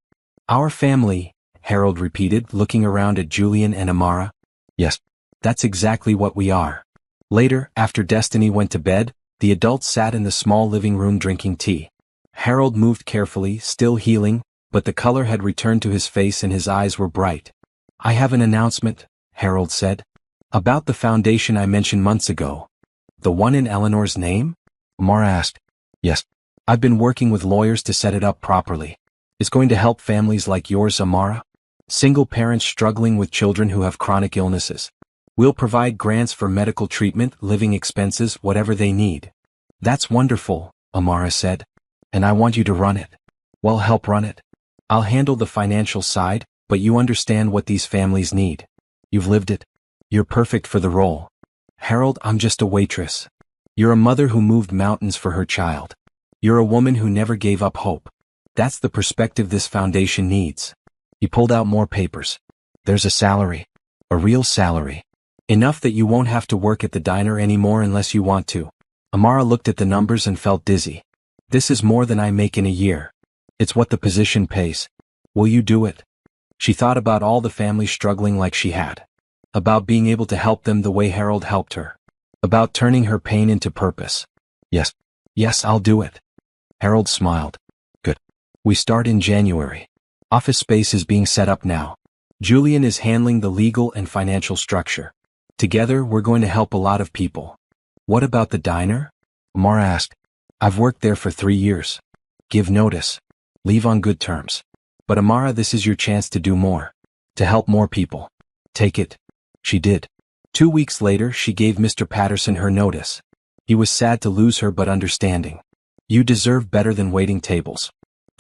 Speaker 1: Our family, Harold repeated, looking around at Julian and Amara. Yes, that's exactly what we are. Later, after Destiny went to bed, the adults sat in the small living room drinking tea. Harold moved carefully, still healing, but the color had returned to his face and his eyes were bright. I have an announcement, Harold said. About the foundation I mentioned months ago. The one in Eleanor's name? Amara asked. Yes. I've been working with lawyers to set it up properly. It's going to help families like yours, Amara. Single parents struggling with children who have chronic illnesses. We'll provide grants for medical treatment, living expenses, whatever they need. That's wonderful, Amara said. And I want you to run it. Well, help run it. I'll handle the financial side, but you understand what these families need. You've lived it. You're perfect for the role. Harold, I'm just a waitress. You're a mother who moved mountains for her child. You're a woman who never gave up hope. That's the perspective this foundation needs. He pulled out more papers. There's a salary. A real salary. Enough that you won't have to work at the diner anymore unless you want to. Amara looked at the numbers and felt dizzy. This is more than I make in a year. It's what the position pays. Will you do it? She thought about all the families struggling like she had. About being able to help them the way Harold helped her. About turning her pain into purpose. Yes. Yes, I'll do it. Harold smiled. Good. We start in January. Office space is being set up now. Julian is handling the legal and financial structure. Together, we're going to help a lot of people. What about the diner? Amara asked. I've worked there for 3 years. Give notice. Leave on good terms. But Amara, this is your chance to do more. To help more people. Take it. She did. 2 weeks later, she gave Mr. Patterson her notice. He was sad to lose her but understanding. You deserve better than waiting tables.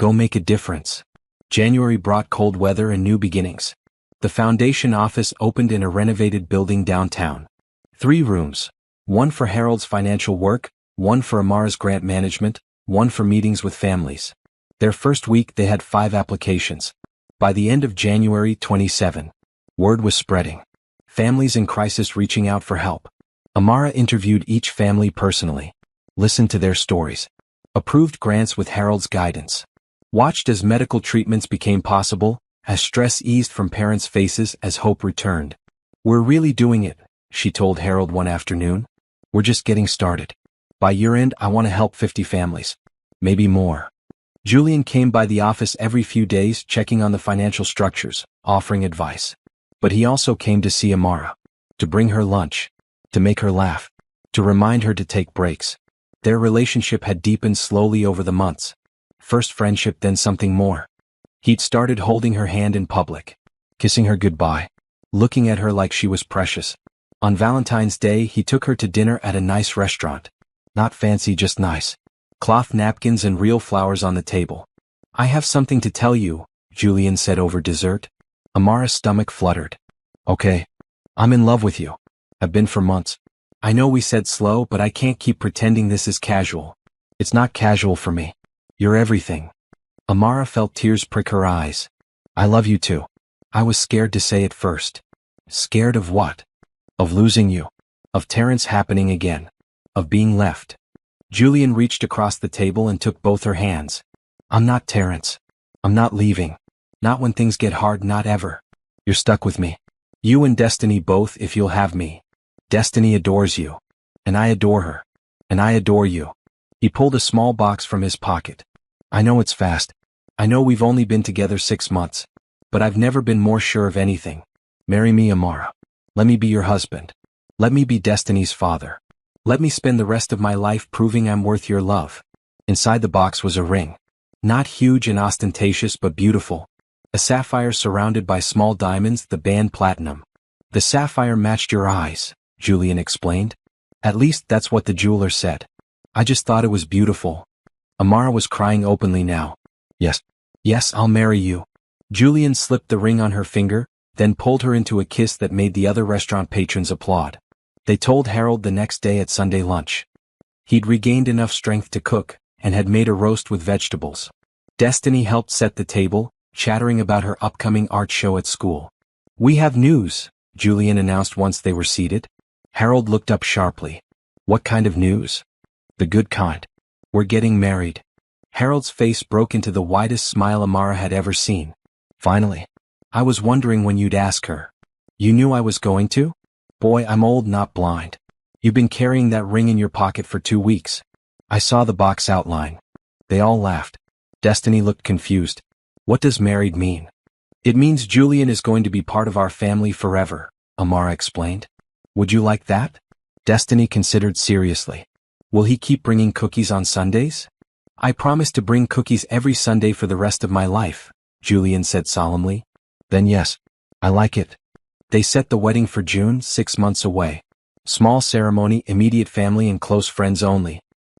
Speaker 1: Go make a difference. January brought cold weather and new beginnings. The foundation office opened in a renovated building downtown. 3 rooms. One for Harold's financial work, one for Amara's grant management, one for meetings with families. Their first week they had 5 applications. By the end of January 27, word was spreading. Families in crisis reaching out for help. Amara interviewed each family personally. Listened to their stories. Approved grants with Harold's guidance. Watched as medical treatments became possible, as stress eased from parents' faces as hope returned. We're really doing it, she told Harold one afternoon. We're just getting started. By year-end I want to help 50 families. Maybe more. Julian came by the office every few days checking on the financial structures, offering advice. But he also came to see Amara. To bring her lunch. To make her laugh. To remind her to take breaks. Their relationship had deepened slowly over the months. First friendship, then something more. He'd started holding her hand in public. Kissing her goodbye. Looking at her like she was precious. On Valentine's Day he took her to dinner at a nice restaurant. Not fancy, just nice. Cloth napkins and real flowers on the table. I have something to tell you, Julian said over dessert. Amara's stomach fluttered. Okay. I'm in love with you. Have been for months. I know we said slow, but I can't keep pretending this is casual. It's not casual for me. You're everything. Amara felt tears prick her eyes. I love you too. I was scared to say it first. Scared of what? Of losing you. Of Terrence happening again. Of being left. Julian reached across the table and took both her hands. I'm not Terrence. I'm not leaving. Not when things get hard, not ever. You're stuck with me. You and Destiny both, if you'll have me. Destiny adores you. And I adore her. And I adore you. He pulled a small box from his pocket. I know it's fast. I know we've only been together 6 months. But I've never been more sure of anything. Marry me, Amara. Let me be your husband. Let me be Destiny's father. Let me spend the rest of my life proving I'm worth your love. Inside the box was a ring. Not huge and ostentatious, but beautiful. A sapphire surrounded by small diamonds, the band platinum. The sapphire matched your eyes, Julian explained. At least that's what the jeweler said. I just thought it was beautiful. Amara was crying openly now. Yes. Yes, I'll marry you. Julian slipped the ring on her finger, then pulled her into a kiss that made the other restaurant patrons applaud. They told Harold the next day at Sunday lunch. He'd regained enough strength to cook, and had made a roast with vegetables. Destiny helped set the table, chattering about her upcoming art show at school. We have news, Julian announced once they were seated. Harold looked up sharply. What kind of news? The good kind. We're getting married. Harold's face broke into the widest smile Amara had ever seen. Finally. I was wondering when you'd ask her. You knew I was going to? Boy, I'm old, not blind. You've been carrying that ring in your pocket for 2 weeks. I saw the box outline. They all laughed. Destiny looked confused. What does married mean? It means Julian is going to be part of our family forever, Amara explained. Would you like that? Destiny considered seriously. Will he keep bringing cookies on Sundays? I promise to bring cookies every Sunday for the rest of my life, Julian said solemnly. Then yes, I like it. They set the wedding for June, 6 months away. Small ceremony, immediate family and close friends only.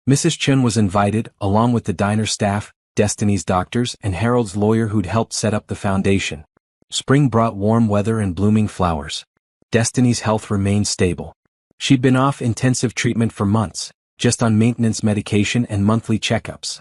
Speaker 1: Mrs. Chun was invited, along with the diner staff, Destiny's doctors, and Harold's lawyer who'd helped set up the foundation. Spring brought warm weather and blooming flowers. Destiny's health remained stable. She'd been off intensive treatment for months, just on maintenance medication and monthly checkups.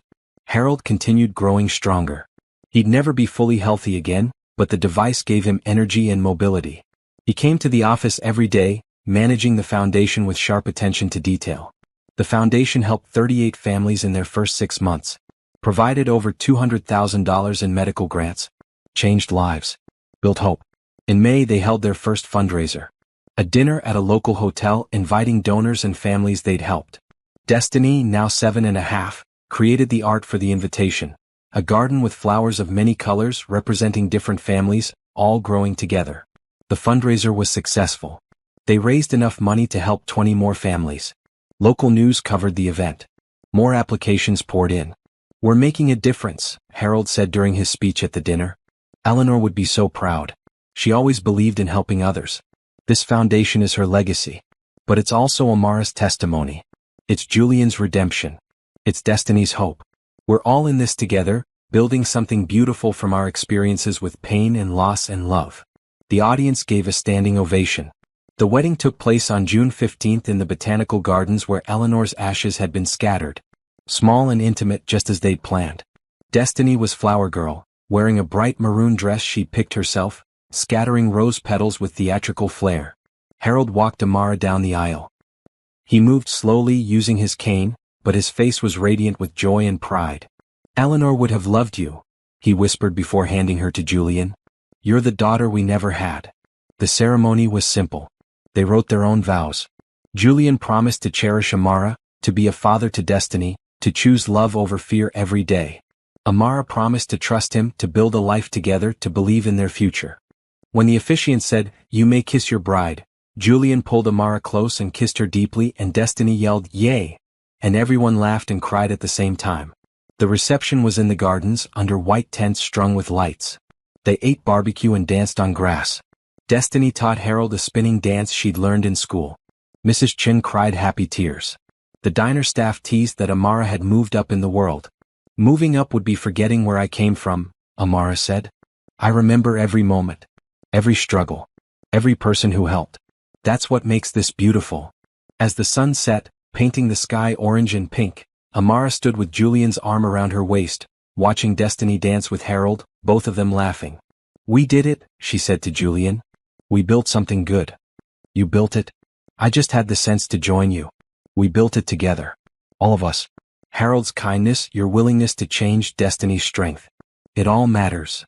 Speaker 1: Harold continued growing stronger. He'd never be fully healthy again, but the device gave him energy and mobility. He came to the office every day, managing the foundation with sharp attention to detail. The foundation helped 38 families in their first 6 months, provided over $200,000 in medical grants, changed lives, built hope. In May they held their first fundraiser, a dinner at a local hotel inviting donors and families they'd helped. Destiny, now 7.5, created the art for the invitation, a garden with flowers of many colors representing different families, all growing together. The fundraiser was successful. They raised enough money to help 20 more families. Local news covered the event. More applications poured in. We're making a difference, Harold said during his speech at the dinner. Eleanor would be so proud. She always believed in helping others. This foundation is her legacy. But it's also Amara's testimony. It's Julian's redemption. It's Destiny's hope. We're all in this together, building something beautiful from our experiences with pain and loss and love. The audience gave a standing ovation. The wedding took place on June 15th in the Botanical Gardens where Eleanor's ashes had been scattered. Small and intimate just as they'd planned. Destiny was Flower Girl, wearing a bright maroon dress she picked herself, scattering rose petals with theatrical flair. Harold walked Amara down the aisle. He moved slowly using his cane, but his face was radiant with joy and pride. "Eleanor would have loved you," he whispered before handing her to Julian. "You're the daughter we never had." The ceremony was simple. They wrote their own vows. Julian promised to cherish Amara, to be a father to Destiny, to choose love over fear every day. Amara promised to trust him, to build a life together, to believe in their future. When the officiant said, "You may kiss your bride," Julian pulled Amara close and kissed her deeply, and Destiny yelled, "Yay!" And everyone laughed and cried at the same time. The reception was in the gardens, under white tents strung with lights. They ate barbecue and danced on grass. Destiny taught Harold a spinning dance she'd learned in school. Mrs. Chin cried happy tears. The diner staff teased that Amara had moved up in the world. "Moving up would be forgetting where I came from," Amara said. "I remember every moment. Every struggle. Every person who helped. That's what makes this beautiful." As the sun set, painting the sky orange and pink, Amara stood with Julian's arm around her waist, watching Destiny dance with Harold, both of them laughing. "We did it," she said to Julian. "We built something good." "You built it? I just had the sense to join you. We built it together. All of us. Harold's kindness, your willingness to change, Destiny's strength. It all matters."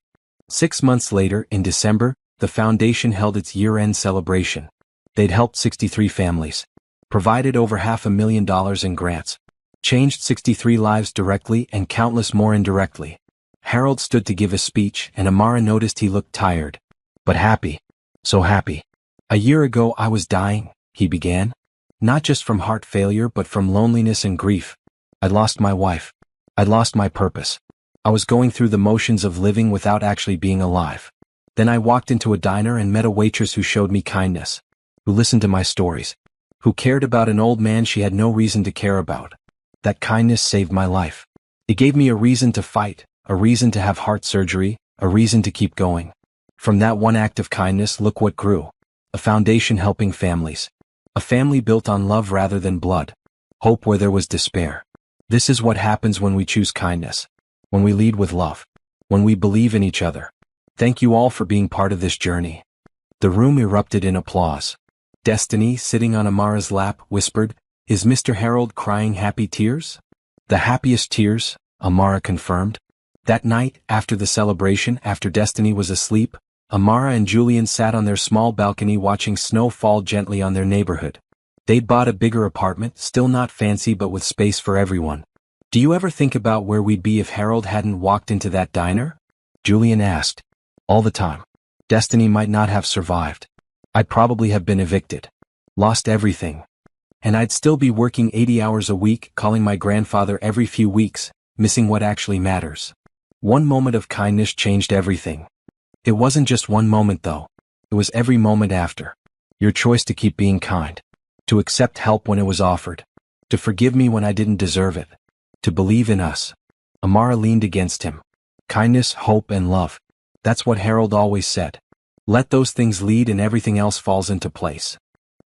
Speaker 1: 6 months later, in December, the foundation held its year-end celebration. They'd helped 63 families, provided over $500,000 in grants, changed 63 lives directly and countless more indirectly. Harold stood to give a speech, and Amara noticed he looked tired. But happy. So happy. "A year ago I was dying," he began. "Not just from heart failure but from loneliness and grief. I'd lost my wife. I'd lost my purpose. I was going through the motions of living without actually being alive. Then I walked into a diner and met a waitress who showed me kindness, who listened to my stories, who cared about an old man she had no reason to care about. That kindness saved my life. It gave me a reason to fight, a reason to have heart surgery, a reason to keep going. From that one act of kindness, look what grew. A foundation helping families. A family built on love rather than blood. Hope where there was despair. This is what happens when we choose kindness. When we lead with love. When we believe in each other. Thank you all for being part of this journey." The room erupted in applause. Destiny, sitting on Amara's lap, whispered, "Is Mr. Harold crying happy tears?" "The happiest tears," Amara confirmed. That night, after the celebration, after Destiny was asleep, Amara and Julian sat on their small balcony watching snow fall gently on their neighborhood. They'd bought a bigger apartment, still not fancy but with space for everyone. "Do you ever think about where we'd be if Harold hadn't walked into that diner?" Julian asked. "All the time. Destiny might not have survived. I'd probably have been evicted. Lost everything. And I'd still be working 80 hours a week, calling my grandfather every few weeks, missing what actually matters." One moment of kindness changed everything. It wasn't just one moment though. It was every moment after. Your choice to keep being kind. To accept help when it was offered. To forgive me when I didn't deserve it. To believe in us. Amara leaned against him. Kindness, hope, and love. That's what Harold always said. Let those things lead and everything else falls into place.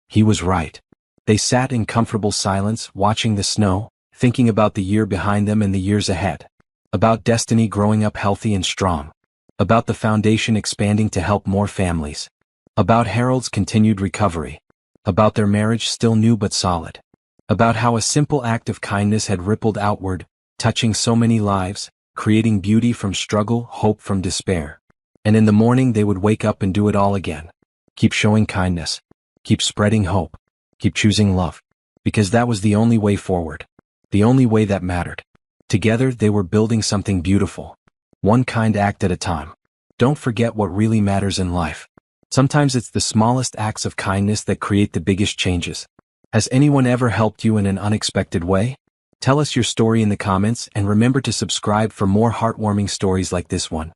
Speaker 1: He was right. They sat in comfortable silence, watching the snow, thinking about the year behind them and the years ahead. About Destiny growing up healthy and strong. About the foundation expanding to help more families. About Harold's continued recovery. About their marriage still new but solid. About how a simple act of kindness had rippled outward, touching so many lives, creating beauty from struggle, hope from despair. And in the morning they would wake up and do it all again. Keep showing kindness. Keep spreading hope. Keep choosing love. Because that was the only way forward. The only way that mattered. Together they were building something beautiful. One kind act at a time. Don't forget what really matters in life. Sometimes it's the smallest acts of kindness that create the biggest changes. Has anyone ever helped you in an unexpected way? Tell us your story in the comments and remember to subscribe for more heartwarming stories like this one.